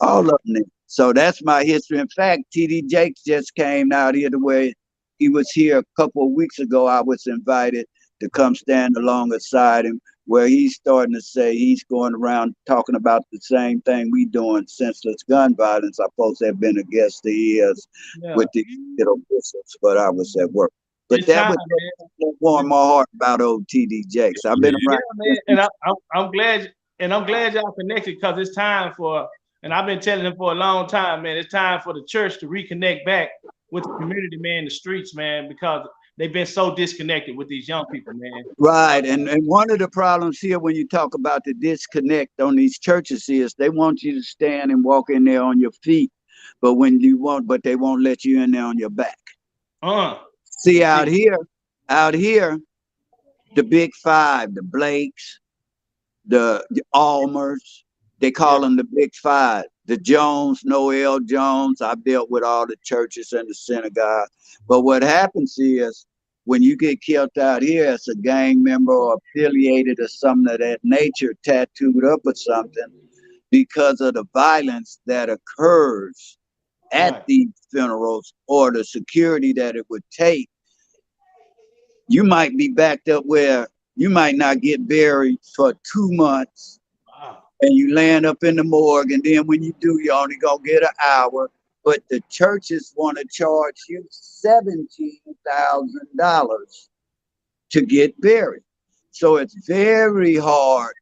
all of them. So that's my history. In fact, TD Jakes just came out here the way he was here a couple of weeks ago. I was invited to come stand alongside him, where he's starting to say he's going around talking about the same thing we doing, senseless gun violence. I'm supposed to have been a guest of his Yeah. with the little whistles, but I was at work. But It's that time, would warm my heart about old TD Jakes. I've been around. man. And I'm glad, y'all connected, because it's time for, and I've been telling them for a long time, man, it's time for the church to reconnect back with the community, man, the streets, man, because they've been so disconnected with these young people, man. Right. And one of the problems here when you talk about the disconnect on these churches is they want you to stand and walk in there on your feet, but they won't let you in there on your back. See, out here, the big five, the Blakes, the Almers, they call them the big five. The Jones, Noel Jones, I've dealt with all the churches and the synagogue. But what happens is when you get killed out here as a gang member or affiliated or something of that nature, tattooed up or something, because of the violence that occurs at these funerals or the security that it would take, you might be backed up where you might not get buried for 2 months. Wow. And you land up in the morgue, and then when you do, you only gonna get an hour. But the churches want to charge you $17,000 to get buried. So it's very hard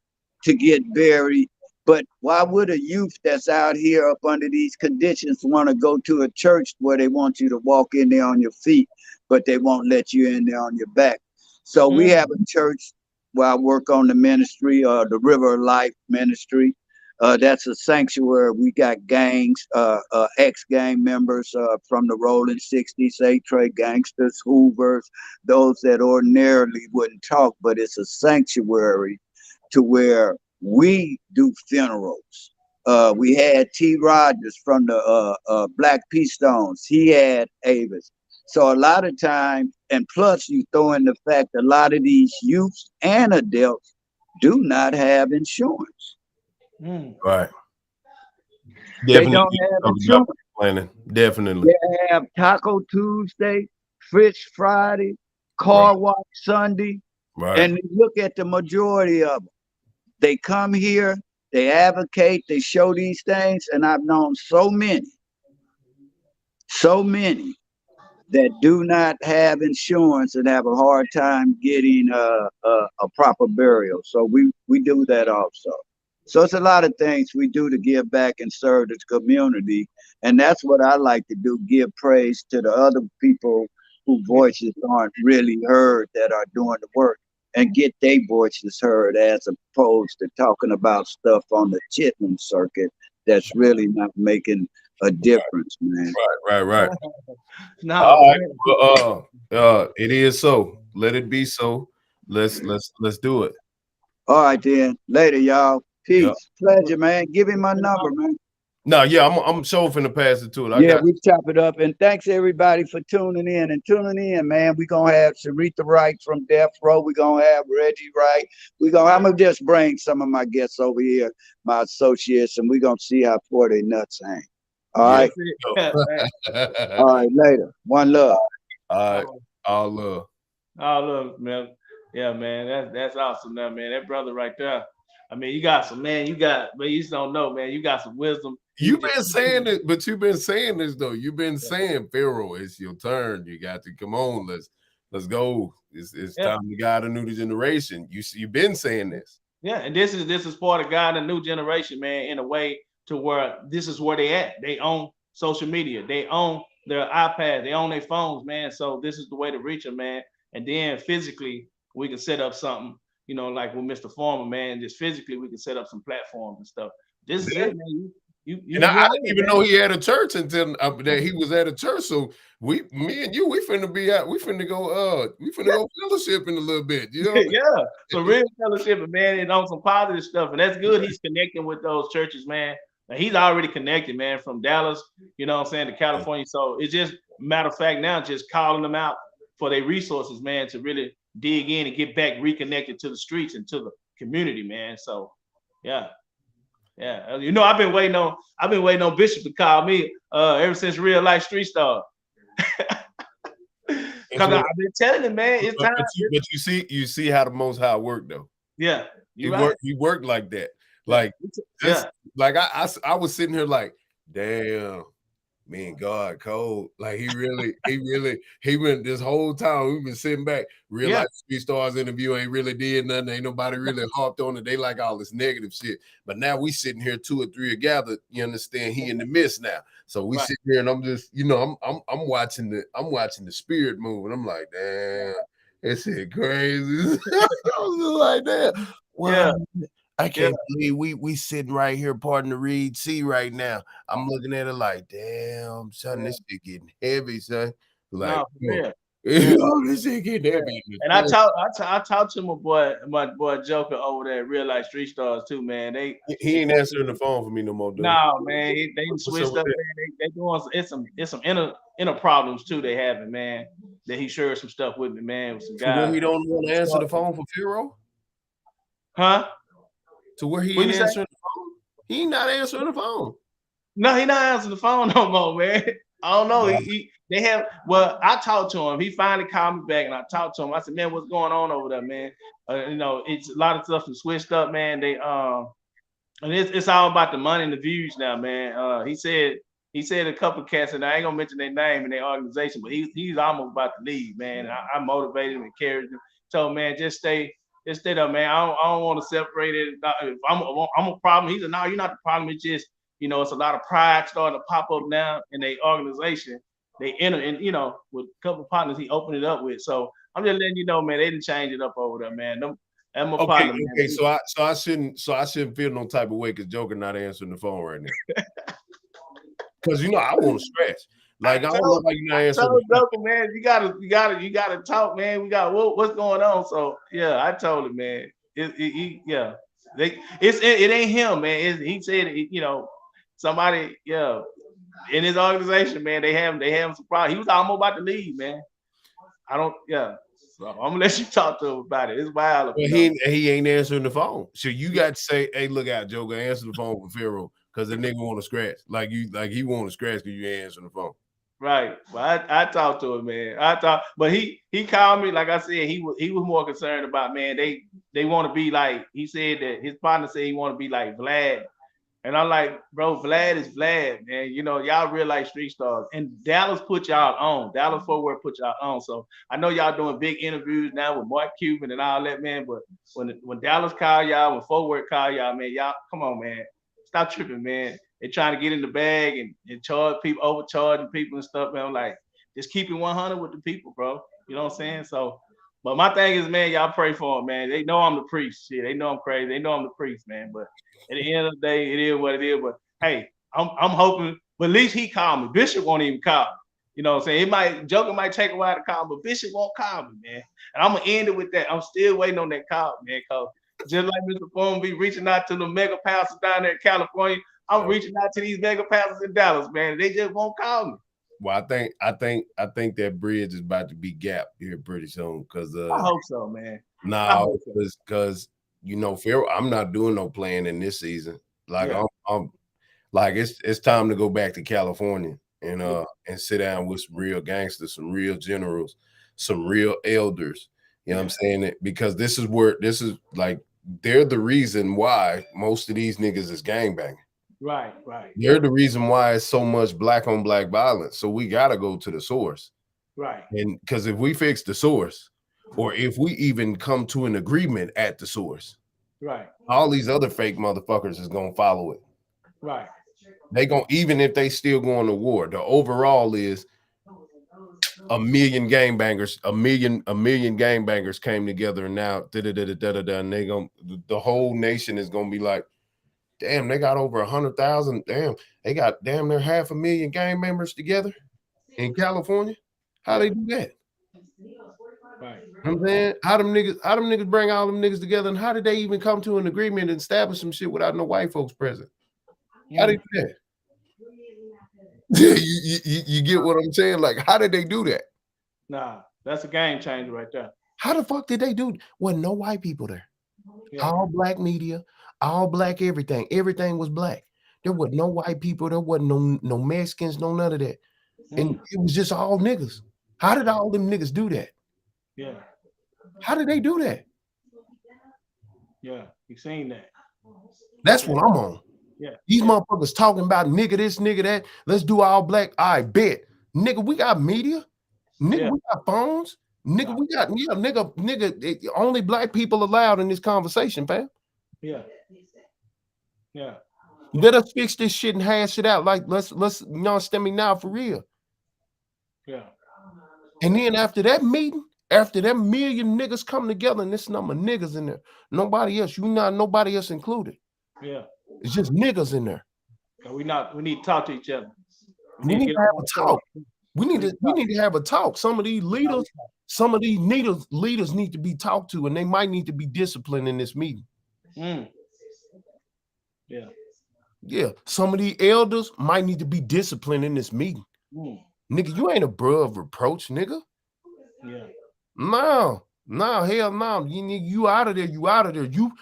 to get buried. But why would a youth that's out here up under these conditions want to go to a church where they want you to walk in there on your feet, but they won't let you in there on your back? So we have a church where I work on the ministry, the River of Life ministry. That's a sanctuary. We got gangs, ex-gang members from the Rolling 60s, A-Tray gangsters, Hoovers, those that ordinarily wouldn't talk, but it's a sanctuary to where we do funerals. We had T. Rogers from the Black P. Stones. He had Avis. So a lot of times, and plus you throw in the fact a lot of these youths and adults do not have insurance. Right. They don't have insurance. Planning. Definitely. They have Taco Tuesday, Fish Friday, Car Wash Sunday. Right. And look at the majority of them. They come here, they advocate, they show these things, and I've known so many that do not have insurance and have a hard time getting a proper burial. So we do that also. So it's a lot of things we do to give back and serve the community. And that's what I like to do, give praise to the other people whose voices aren't really heard that are doing the work, and get their voices heard as opposed to talking about stuff on the Chitlin circuit that's really not making a difference, man. Right. No, all right. It is so. Let it be so. Let's do it. All right, then. Later, y'all. Peace. Pleasure, man. Give him my number, man. No, yeah, I'm sure finna pass it to it. Yeah, we chop it up. And thanks everybody for tuning in. And tuning in, man. We're gonna have Sharitha Wright from Death Row. We're gonna have Reggie Wright. I'm gonna just bring some of my guests over here, my associates, and we're gonna see how far they nuts hang. All right. All right, later. One love. All right. All love. All love, man. Yeah, man. That's awesome now, man. That brother right there. I mean, you got some, man. You just don't know, man. You got some wisdom. You've been saying it, but you've been saying this though. You've been saying, Pharaoh, it's your turn. You got to come on. Let's go. It's time to guide a new generation. You've been saying this. Yeah, and this is part of God, the new generation, man, in a way to where this is where they at. They own social media, they own their iPad, they own their phones, man. So this is the way to reach them, man. And then physically, we can set up something, you know, like with Mr. Farmer, man. Just physically, we can set up some platforms and stuff. This is it, man. And I didn't even know man. he had a church until that he was at a church. So me and you, we finna go fellowship in a little bit. You know? Yeah, so real fellowship, man, and on some positive stuff, and that's good. He's connecting with those churches, man. And he's already connected, man, from Dallas, you know what I'm saying, to California. So it's just matter of fact now, just calling them out for their resources, man, to really dig in and get back reconnected to the streets and to the community, man. So yeah. Yeah, you know, I've been waiting on Bishop to call me ever since Real Life Street Star. Because I've been telling him, man, it's time. But you see how the Most High worked though. Yeah, he worked like that. Like, like I was sitting here like, damn, man, God cold. Like he went this whole time. We've been sitting back. Real Life Street Stars interview ain't really did nothing. Ain't nobody really hopped on it. They like all this negative shit. But now we sitting here 2 or 3 are gathered. You understand? He in the midst now. So we sit here and I'm just, you know, I'm watching the spirit move, and I'm like, damn, this shit crazy. I was just like, damn. Well, I can't believe we sitting right here, pardon the read, see right now. I'm looking at it like, damn, son, this shit getting heavy, son. Like, this shit getting heavy. And I talked to my boy Joker over there at Real Life Street Stars too, man. He ain't answering the phone for me no more, dude. No, man, they switched up, man. They doing it's some inner problems too they having, man. That he shared some stuff with me, man. With some guys. He don't want to answer the phone for Pharaoh? Huh? To where he ain't answering the phone? He not answering the phone. No, he not answering the phone no more, man. I don't know. I talked to him. He finally called me back and I talked to him. I said, man, what's going on over there, man? You know, it's a lot of stuff is switched up, man. They and it's all about the money and the views now, man. He said a couple of cats, and I ain't gonna mention their name and their organization, but he's almost about to leave, man. I motivated him, encouraged him. Told him, man, just stay there, man. I don't want to separate it. If I'm a problem. He said, no, you're not the problem. It's just, you know, it's a lot of pride starting to pop up now in their organization. They enter, and you know, with a couple of partners he opened it up with. So I'm just letting you know, man, they didn't change it up over there, man. That's my partner, man. Okay, so I shouldn't feel no type of way because Joker not answering the phone right now. Because you know I want to scratch. Like I don't know why you not answering. Joker, man, you gotta talk, man. We got what's going on. So yeah, I told him, man. It ain't him, man. He said, you know, somebody, in his organization, man, they have some problems. He was almost about to leave, man. So I'm gonna let you talk to him about it. It's wild. Well, he ain't answering the phone. So you got to say, hey, look out, Joker, answer the phone for Pharaoh because the nigga want to scratch. Like he want to scratch because you ain't answering the phone. Right. Well, I talked to him, man. But he called me, like I said, he was more concerned about, man, they want to be like, he said that his partner said he want to be like Vlad. And I'm like, bro, Vlad is Vlad, man. You know, y'all Real Life Street Stars. And Dallas put y'all on. Dallas Fort Worth put y'all on. So I know y'all doing big interviews now with Mark Cuban and all that, man. But when Dallas call y'all, when Fort Worth call y'all, man, y'all, come on, man. Stop tripping, man. They're trying to get in the bag and charge people, overcharging people and stuff, man. I'm like, just keep it 100 with the people, bro. You know what I'm saying? So, but my thing is, man, y'all pray for them, man. They know I'm the priest. Shit, they know I'm crazy. They know I'm the priest, man. But at the end of the day, it is what it is. But hey, I'm hoping, but at least he called me. Bishop won't even call me. You know what I'm saying? Joker might take a while to call me, but Bishop won't call me, man. And I'm gonna end it with that. I'm still waiting on that call, man, because just like Mr. Foreman be reaching out to the mega pastors down there in California, I'm reaching out to these mega pastors in Dallas, man. They just won't call me. Well, I think that bridge is about to be gapped here pretty soon. Because I hope so, man. No, because you know, Pharaoh, I'm not doing no playing in this season. Like I'm like it's time to go back to California and sit down with some real gangsters, some real generals, some real elders. You know what I'm saying? Because this is like they're the reason why most of these niggas is gangbanging. Right. They're the reason why it's so much black on black violence. So we got to go to the source. Right. And because if we fix the source, or if we even come to an agreement at the source, Right. All these other fake motherfuckers is gonna follow it. Right. They gonna, even if they still going to war, the overall is a million gangbangers, a million gangbangers came together, and now and they gonna, the whole nation is gonna be like, damn, they got over 100,000. Damn, they got damn near 500,000 gang members together in California. How they do that? Right. I'm saying, how them niggas bring all them niggas together, and how did they even come to an agreement and establish some shit without no white folks present? How they do that? you get what I'm saying? Like, how did they do that? Nah, that's a game changer right there. How the fuck did they do? Wasn't no white people there. Yeah. All black media, all black everything. Everything was black. There was no white people. There wasn't no Mexicans, no none of that. And it was just all niggas. How did all them niggas do that? Yeah. How did they do that? Yeah, you seen that. That's what I'm on. Yeah. These motherfuckers talking about nigga this, nigga that. Let's do all black. I bet. Nigga, we got media. Nigga, we got phones. Nigga, we got, nigga, only black people allowed in this conversation, fam. Yeah. Yeah. Let us fix this shit and hash it out. Like, let's you understand me now for real. Yeah. And then after that meeting, after that million niggas come together, and this number of niggas in there, nobody else, nobody else included. Yeah. It's just niggas in there. We need to talk to each other. We need to have a talk. We need to have a talk. Some of these leaders need to be talked to, and they might need to be disciplined in this meeting. Yeah. Yeah. Some of the elders might need to be disciplined in this meeting. Nigga, you ain't above reproach, nigga. Yeah. No, hell no. You out of there. You out of there. You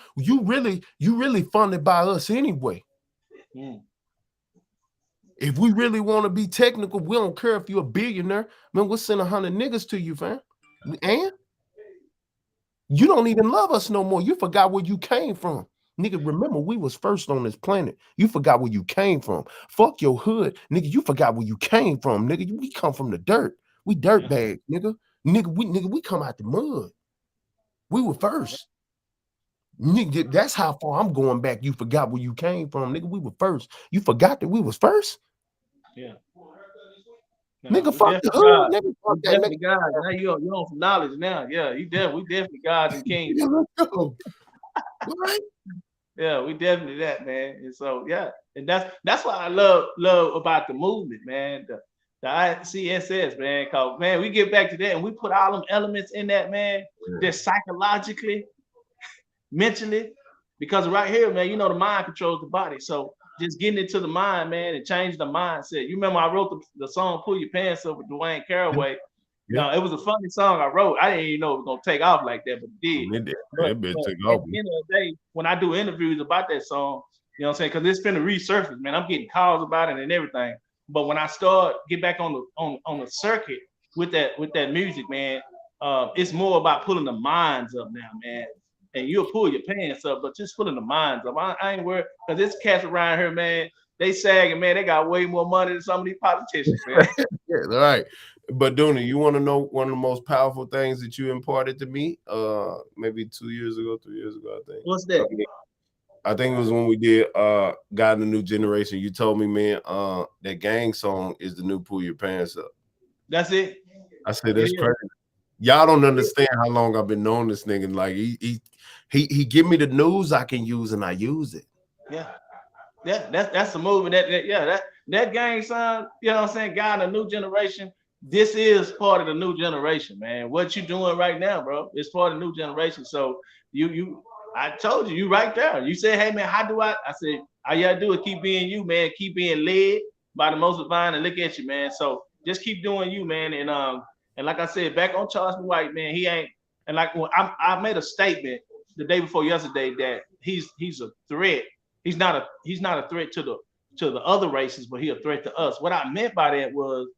really funded by us anyway. If we really want to be technical, we don't care if you're a billionaire. Man, we'll send 100 niggas to you, fam. And you don't even love us no more. You forgot where you came from. Nigga, remember, we was first on this planet. You forgot where you came from. Fuck your hood. Nigga, you forgot where you came from. Nigga, we come from the dirt. We dirt bags, nigga. Nigga, we come out the mud. We were first. Nigga, that's how far I'm going back. You forgot where you came from. Nigga, we were first. You forgot that we was first? Yeah. Nigga, fuck the hood. Nigga, fuck that nigga. God. Now you on some knowledge now. Yeah, we definitely gods and kings. Yeah, let's go. Right? Yeah, we definitely that, man. And so, yeah, and that's what I love about the movement, man. The ICSS, man. Cause man, we get back to that and we put all them elements in that, man. Just psychologically, mentally, because right here, man, the mind controls the body. So just getting into the mind, man, and change the mindset. You remember I wrote the song "Pull Your Pants Up" with Dwayne Caraway. Yeah. It was a funny song I wrote. I didn't even know it was gonna take off like that, but it did. It did. But It at the took off. end of the day, when I do interviews about that song, you know what I'm saying? Because it's finna resurface, man. I'm getting calls about it and everything. But when I get back on the circuit with that music, man, it's more about pulling the minds up now, man. And you'll pull your pants up, but just pulling the minds up. I ain't worried, because this cats around here, man, they sagging, man. They got way more money than some of these politicians, man. Yeah, right. But Dooney, you want to know one of the most powerful things that you imparted to me? Maybe 3 years ago, I think. What's that? I think it was when we did God in the New Generation. You told me, man, that gang song is the new Pull Your Pants Up. That's it. I said, that's crazy. Y'all don't understand how long I've been knowing this nigga. Like he give me the news I can use, and I use it. Yeah. That's the movement. That gang son, you know what I'm saying? God in the New Generation. This is part of the new generation, man. What you doing right now, bro? It's part of the new generation. So I told you right there. You said, hey man, how do I said, all you gotta do is keep being you, man. Keep being led by the most divine, and look at you, man. So just keep doing you, man. And like I said, back on Charles White, man, he ain't, and like when I made a statement the day before yesterday that he's a threat. He's not a threat to the other races, but he's a threat to us. What I meant by that was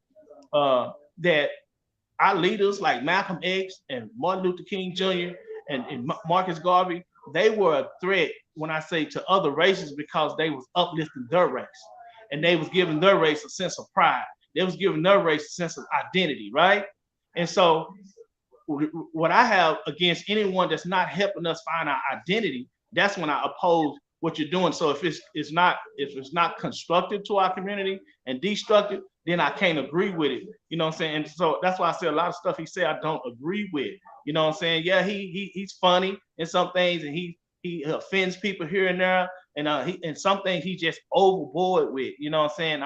that our leaders like Malcolm X and Martin Luther King Jr. and Marcus Garvey, they were a threat, when I say to other races, because they was uplifting their race, and they was giving their race a sense of pride. They was giving their race a sense of identity, right? And so what I have against anyone that's not helping us find our identity that's when I oppose what you're doing. So if it's not constructive to our community and destructive, then I can't agree with it. You know what I'm saying? And so that's why I say a lot of stuff he said I don't agree with. You know what I'm saying? Yeah, he's funny in some things, and he offends people here and there, and some things he just overboard with. You know what I'm saying?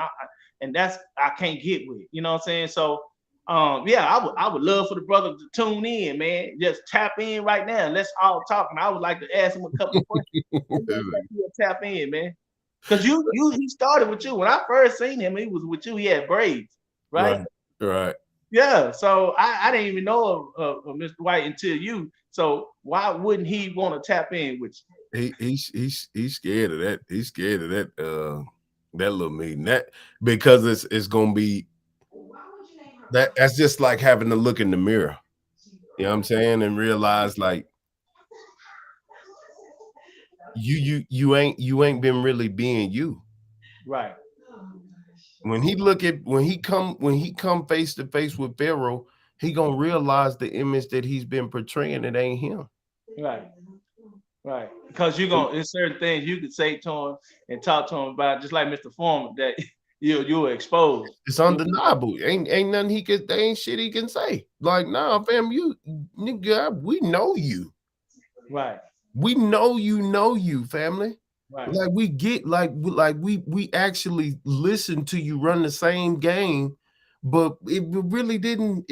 And that's I can't get with. You know what I'm saying? So yeah, I would love for the brother to tune in, man. Just tap in right now. Let's all talk. And I would like to ask him a couple of questions. Tap in, man. Because he started with you. When I first seen him, he was with you. He had braids, right? Right. Yeah. So I didn't even know of Mr. White until you. So why wouldn't he want to tap in with you? He's scared of that. He's scared of that that little meeting. That because it's gonna be that's just like having to look in the mirror. You know what I'm saying? And realize like you ain't been really being you. Right. When he come face to face with Pharaoh, he gonna realize the image that he's been portraying. It ain't him. Right. Right. Because you're gonna there's certain things you could say to him and talk to him about, just like Mr. Foreman, that you were exposed. It's undeniable. Ain't nothing there ain't shit he can say. Like, nah, fam, you nigga, we know you. Right. We know you, family. Right. Like we get we actually listen to you run the same game, but it really didn't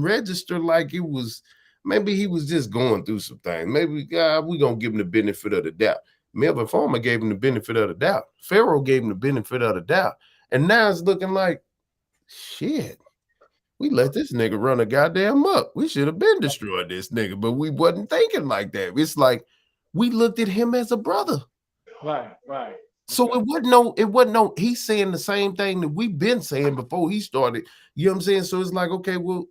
register like it was. Maybe he was just going through some things. Maybe God, we gonna give him the benefit of the doubt. Melvin Farmer gave him the benefit of the doubt. Pharaoh gave him the benefit of the doubt. And now it's looking like shit. We let this nigga run a goddamn up. We should have been destroyed this nigga, but we wasn't thinking like that. It's like we looked at him as a brother. Right, right. So it wasn't no, he's saying the same thing that we've been saying before he started. You know what I'm saying? So it's like, okay, well,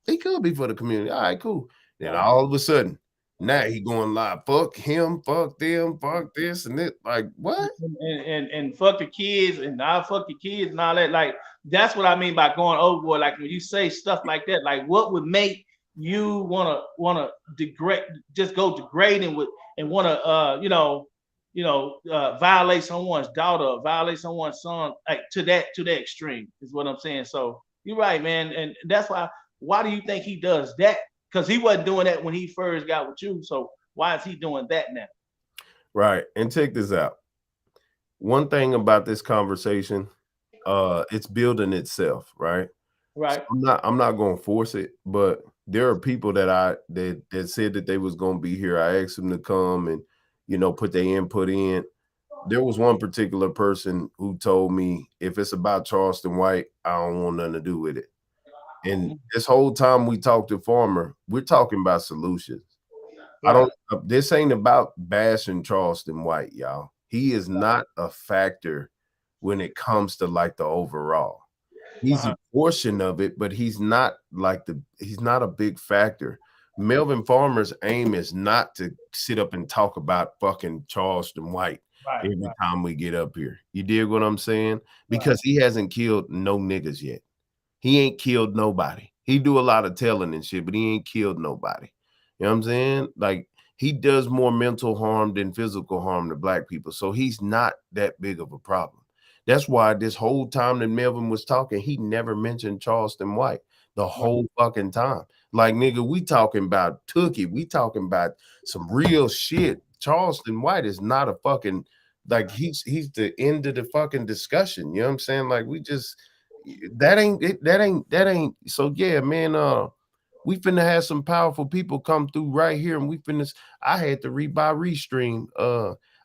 he could be for the community. All right, cool. Then all of a sudden, now he going live. Fuck him, fuck them, fuck this and that. Like, what? And fuck the kids, and I'll fuck the kids and all that. Like, that's what I mean by going overboard. Like when you say stuff like that, like what would make you wanna degrade, just go degrading with and wanna violate someone's daughter, violate someone's son, like to that extreme is what I'm saying. So you're right, man. And that's why do you think he does that? Because he wasn't doing that when he first got with you. So why is he doing that now? Right. And check this out. One thing about this conversation, it's building itself, right? Right. So I'm not gonna force it, but there are people that said that they was gonna be here. I asked them to come and put their input in. There was one particular person who told me if it's about Charleston White, I don't want nothing to do with it. And this whole time we talked to Farmer, we're talking about solutions. Right. This ain't about bashing Charleston White, y'all. He is not a factor when it comes to like the overall. He's a portion of it, but he's not a big factor. Melvin Farmer's aim is not to sit up and talk about fucking Charleston White every time we get up here. You dig what I'm saying? Because he hasn't killed no niggas yet. He ain't killed nobody. He do a lot of telling and shit, but he ain't killed nobody. You know what I'm saying? Like he does more mental harm than physical harm to black people. So he's not that big of a problem. That's why this whole time that Melvin was talking, he never mentioned Charleston White the whole fucking time. Like, nigga, we talking about Tookie. We talking about some real shit. Charleston White is not a fucking, like, he's the end of the fucking discussion. You know what I'm saying? Like, we just, that ain't. So, yeah, man, we finna have some powerful people come through right here, and I had to restream.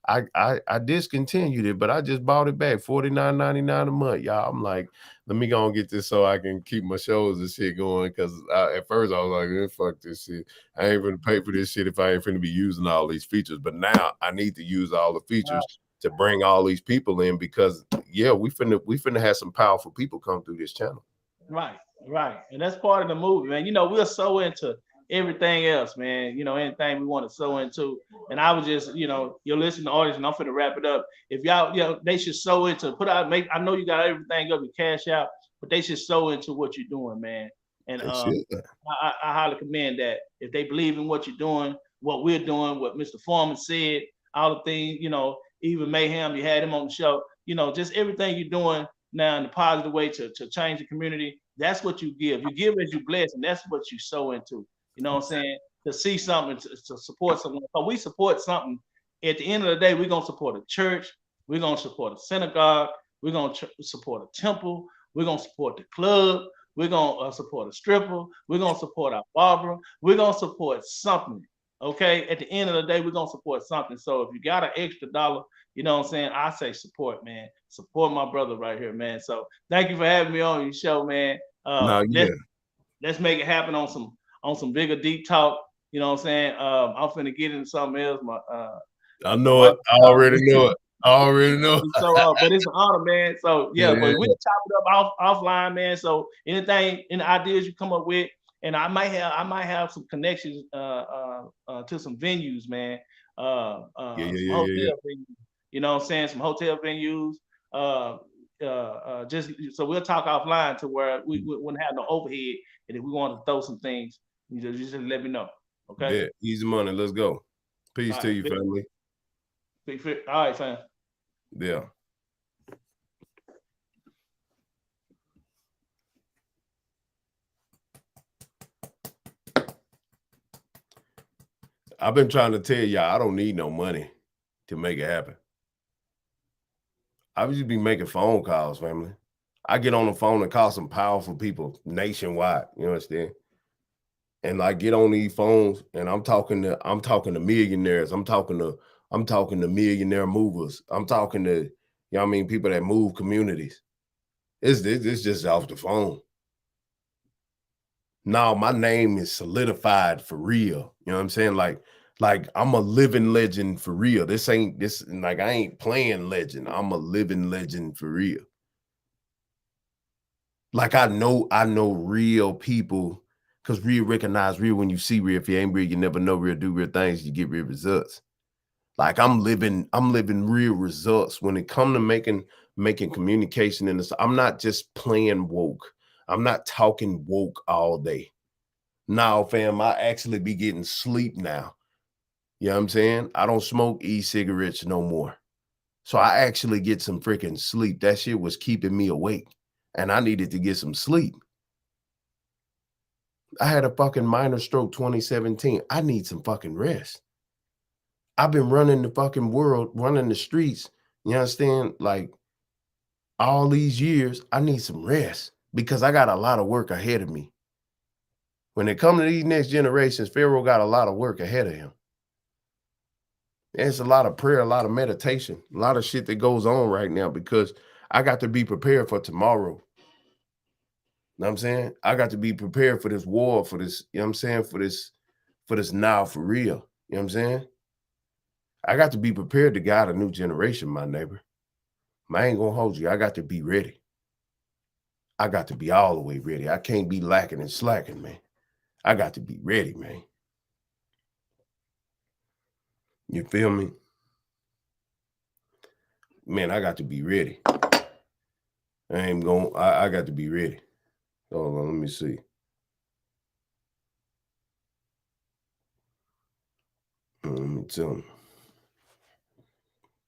I discontinued it, but I just bought it back, $49.99 a month, y'all. I'm like, let me go and get this so I can keep my shows and shit going. Because at first I was like, fuck this shit. I ain't gonna pay for this shit if I ain't finna be using all these features. But now I need to use all the features to bring all these people in because yeah, we finna have some powerful people come through this channel. Right. And that's part of the movie, man. We're so into everything else, man. Anything we want to sow into. And I was just, you're listening to audience, and I'm finna wrap it up. If y'all, they should sow into I know you got everything up, your cash out, but they should sow into what you're doing, man. And I highly commend that. If they believe in what you're doing, what we're doing, what Mr. Foreman said, all the things, you know, even Mayhem, you had him on the show, you know, just everything you're doing now in a positive way to change the community. That's what you give. You give as you bless, and that's what you sow into. You know what I'm saying? To see something, to support someone. So we support something. At the end of the day, we're gonna support a church. We're gonna support a synagogue. We're gonna support a temple. We're gonna support the club. We're gonna support a stripper. We're gonna support our barber. We're gonna support something. Okay. At the end of the day, we're gonna support something. So if you got an extra dollar, you know what I'm saying? I say support, man. Support my brother right here, man. So thank you for having me on your show, man. Let's make it happen on some bigger deep talk. You know what I'm saying? I'm finna get into something else. I know it. I already know it. I already know. So, but it's an honor, man. So yeah, but we'll chop it up offline, man. So anything, any ideas you come up with, and I might have some connections to some venues, man. Some hotel venues. You know what I'm saying? Some hotel venues. Just so we'll talk offline to where we wouldn't have no overhead, and if we want to throw some things, you just let me know. Okay. Yeah, easy money. Let's go. Peace to you, family. All right, fam. Yeah. I've been trying to tell y'all I don't need no money to make it happen. I just be making phone calls, family. I get on the phone and call some powerful people nationwide. You understand? And I get on these phones and I'm talking to millionaires. I'm talking to millionaire movers. I'm talking to, you know what I mean, people that move communities. It's just off the phone. Now my name is solidified for real. You know what I'm saying? Like I'm a living legend for real. This like I ain't playing legend. I'm a living legend for real. Like I know real people, because real recognize real when you see real. If you ain't real, you never know real, do real things, you get real results. Like I'm living real results when it come to making communication in this. I'm not just playing woke. I'm not talking woke all day. Now, fam, I actually be getting sleep now. You know what I'm saying? I don't smoke e-cigarettes no more. So I actually get some freaking sleep. That shit was keeping me awake. And I needed to get some sleep. I had a fucking minor stroke 2017. I need some fucking rest. I've been running the fucking world, running the streets. You understand? Like all these years, I need some rest because I got a lot of work ahead of me. When it comes to these next generations, Pharaoh got a lot of work ahead of him. It's a lot of prayer, a lot of meditation, a lot of shit that goes on right now because I got to be prepared for tomorrow. You know what I'm saying? I got to be prepared for this war, for this, you know what I'm saying? For this now, for real. You know what I'm saying? I got to be prepared to guide a new generation, my neighbor. I ain't gonna hold you. I got to be ready. I got to be all the way ready. I can't be lacking and slacking, man. I got to be ready, man. You feel me? Man, I got to be ready. I got to be ready. Hold on, let me see. Let me tell him.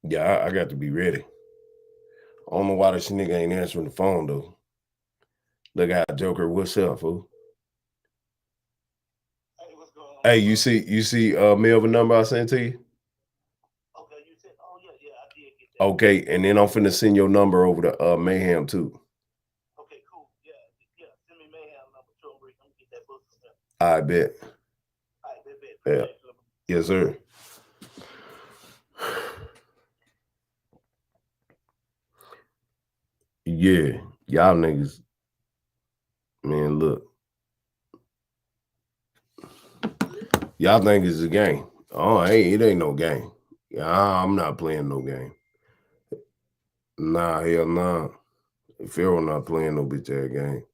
Yeah, I got to be ready. I don't know why this nigga ain't answering the phone, though. Look out, Joker. What's up, fool? Hey, what's going on? Hey, you see Melvin number I sent to you? Okay, you said, oh yeah, I did get that. Okay, and then I'm finna send your number over to Mayhem too. Okay, cool. Yeah. Send me Mayhem number too. I'm gonna get that book from him. I bet. All right, bet. Yeah. Yes, sir. Yeah, y'all niggas, man, look. Y'all think it's a game. Oh, hey, it ain't no game. Yeah, I'm not playing no game. Nah, hell nah. Pharaoh not playing no bitch ass game.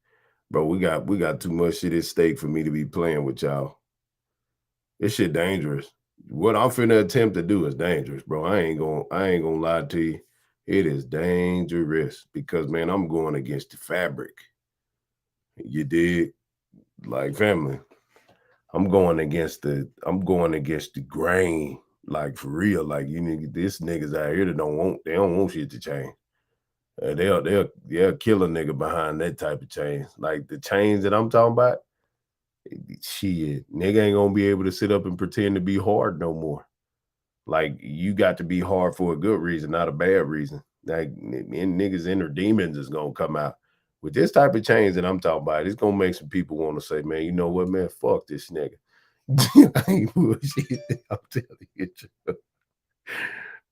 Bro, we got too much shit at stake for me to be playing with y'all. This shit dangerous. What I'm finna attempt to do is dangerous, bro. I ain't gonna lie to you. It is dangerous because, man, I'm going against the fabric. You did, like, family. I'm going against the grain, like for real. Like this niggas out here that they don't want shit to change. They'll kill a nigga behind that type of change. Like the change that I'm talking about, shit, nigga ain't gonna be able to sit up and pretend to be hard no more. Like you got to be hard for a good reason, not a bad reason. Like niggas inner demons is gonna come out. With this type of change that I'm talking about, it's gonna make some people want to say, man, you know what, man, fuck this nigga. I ain't bullshit. I'm telling you.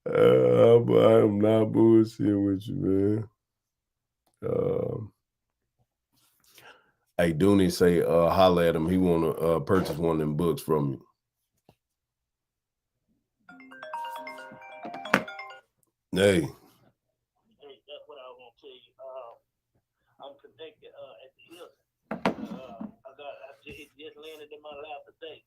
I'm not bullshitting with you, man. Hey, Dooney say, holla at him. He want to purchase one of them books from you. Hey. Hey, that's what I was gonna tell you. I'm connected at the Hilton. It just landed in my lap today.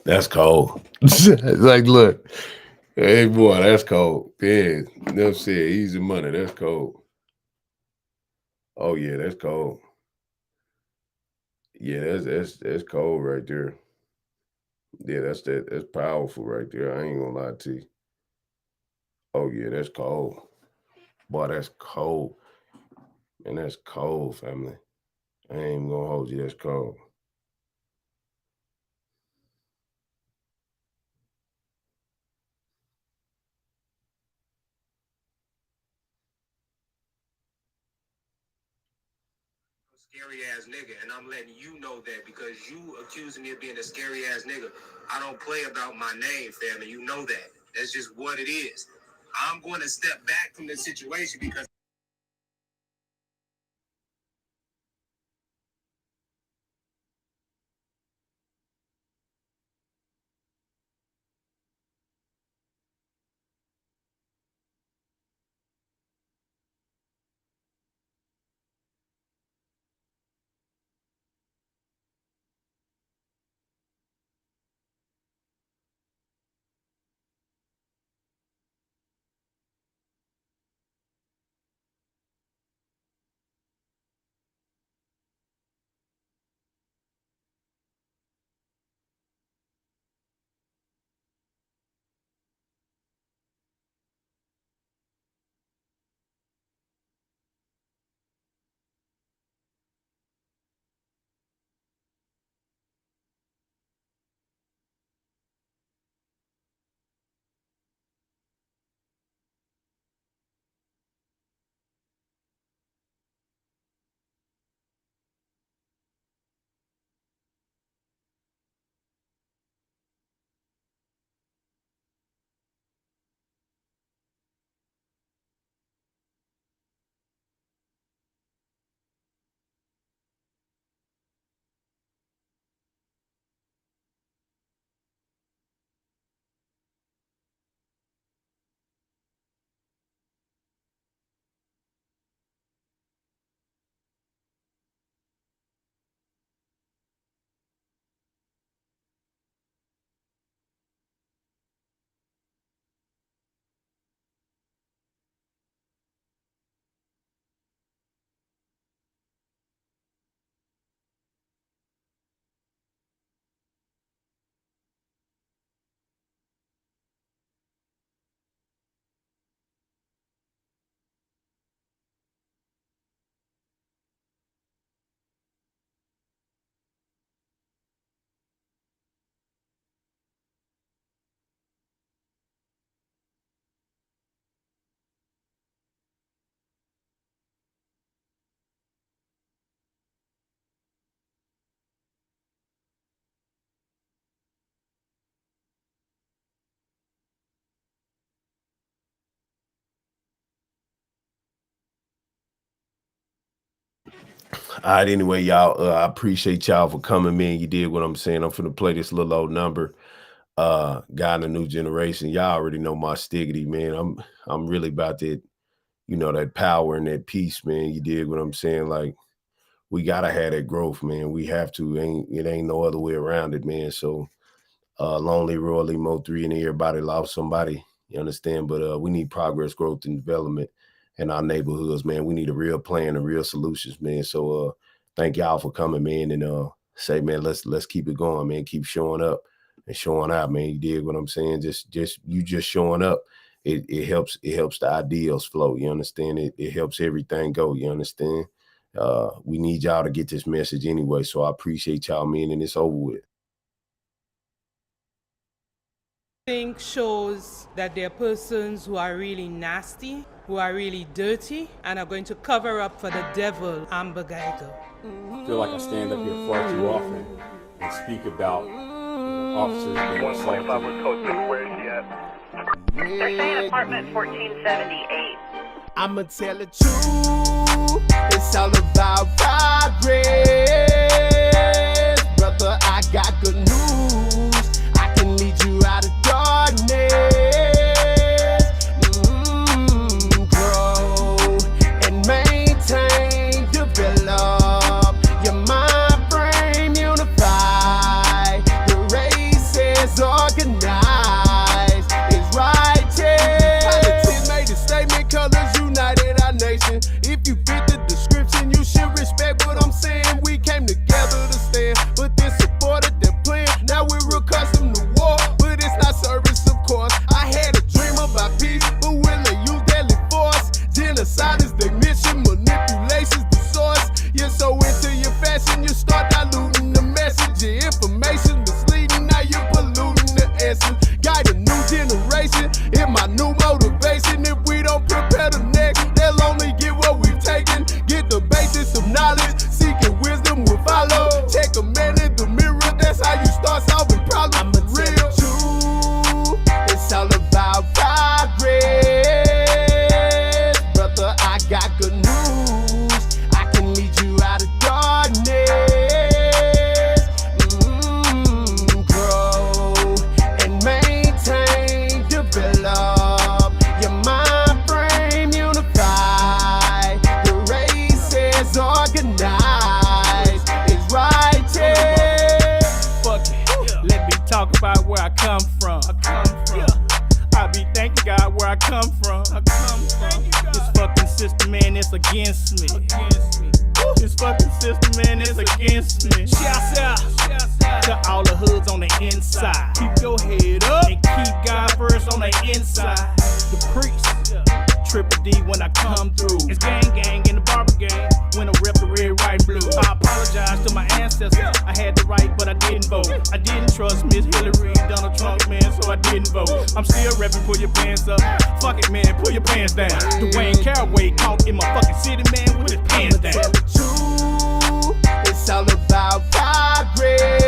That's cold. Like, look, hey boy, that's cold. Yeah, never said easy money. That's cold. Oh yeah, that's cold. Yeah, that's cold right there. Yeah, that's powerful right there. I ain't gonna lie to you. Oh yeah, that's cold. Boy, that's cold. And that's cold, family. I ain't even gonna hold you. That's cold. Scary ass nigga, and I'm letting you know that because you accusing me of being a scary ass nigga. I don't play about my name, family. You know that. That's just what it is. I'm going to step back from the situation because All right, anyway, y'all, I appreciate y'all for coming, man. You did what I'm saying. I'm finna play this little old number. Guy in the new generation. Y'all already know my stiggity, man. I'm really about that, you know, that power and that peace, man. You did what I'm saying? Like, we gotta have that growth, man. We have to. It ain't no other way around it, man. So Lonely Royal Emo 3 and everybody lost somebody, you understand? But we need progress, growth, and development in our neighborhoods, man. We need a real plan and real solutions, man. So thank y'all for coming, man, and say, man, let's keep it going, man. Keep showing up and showing out, man. You dig what I'm saying? Just showing up. It helps the ideals flow, you understand? It helps everything go, you understand? We need y'all to get this message anyway. So I appreciate y'all, man, and it's over with. I think shows that there are persons who are really nasty, who are really dirty, and are going to cover up for the devil, Amber Geiger. I feel like I stand up here far too often and speak about officers being assaulted. They're saying apartment 1478. I'ma tell the truth, it's all about progress. Brother, I got good news, I can lead you out of darkness. Grow and maintain, develop your mind frame, unify, the race is organized, it's righteous. Politics made a statement, colors united our nation. If you fit the description, you should respect what I'm saying. We came together to stand, but then supported the plan. Now we're accustomed to war, but it's not service, of course. I had a dream about peace, but will they use deadly force? Genocide is their mission, manipulation's the source. You're so into your fashion, you start diluting the message. Your information misleading, now you're polluting the essence. Guide a new generation in my new motivation. If we don't prepare the next, they'll only get what we've taken. Get the basis of knowledge, seeking wisdom will follow. Take a man in the mirror, that's how you start solving problems. I'ma real true, it's all about progress. Brother, I got good news, I can lead you out of darkness. Grow and maintain, develop your mind frame, unify, the race is organized, it's righteous. Fuck it. Let me talk about where I come from. I be thanking God where I come from. This fucking system, man, it's against me. This fucking system, man, it's against me. Shouts out to all the hoods on the inside. Keep your head up and keep God first on the inside. The priest, Triple D when I come through. It's gang in the barber gang when I rep the red, white, and blue. I apologize to my ancestors. I had the right, but I didn't vote. I didn't trust Miss Hillary, Donald Trump, man, so I didn't vote. I'm still repping, pull your pants up. Fuck it, man, pull your pants down. Dwayne Caraway caught in my fucking city, man, with his pants down. It's all about progress.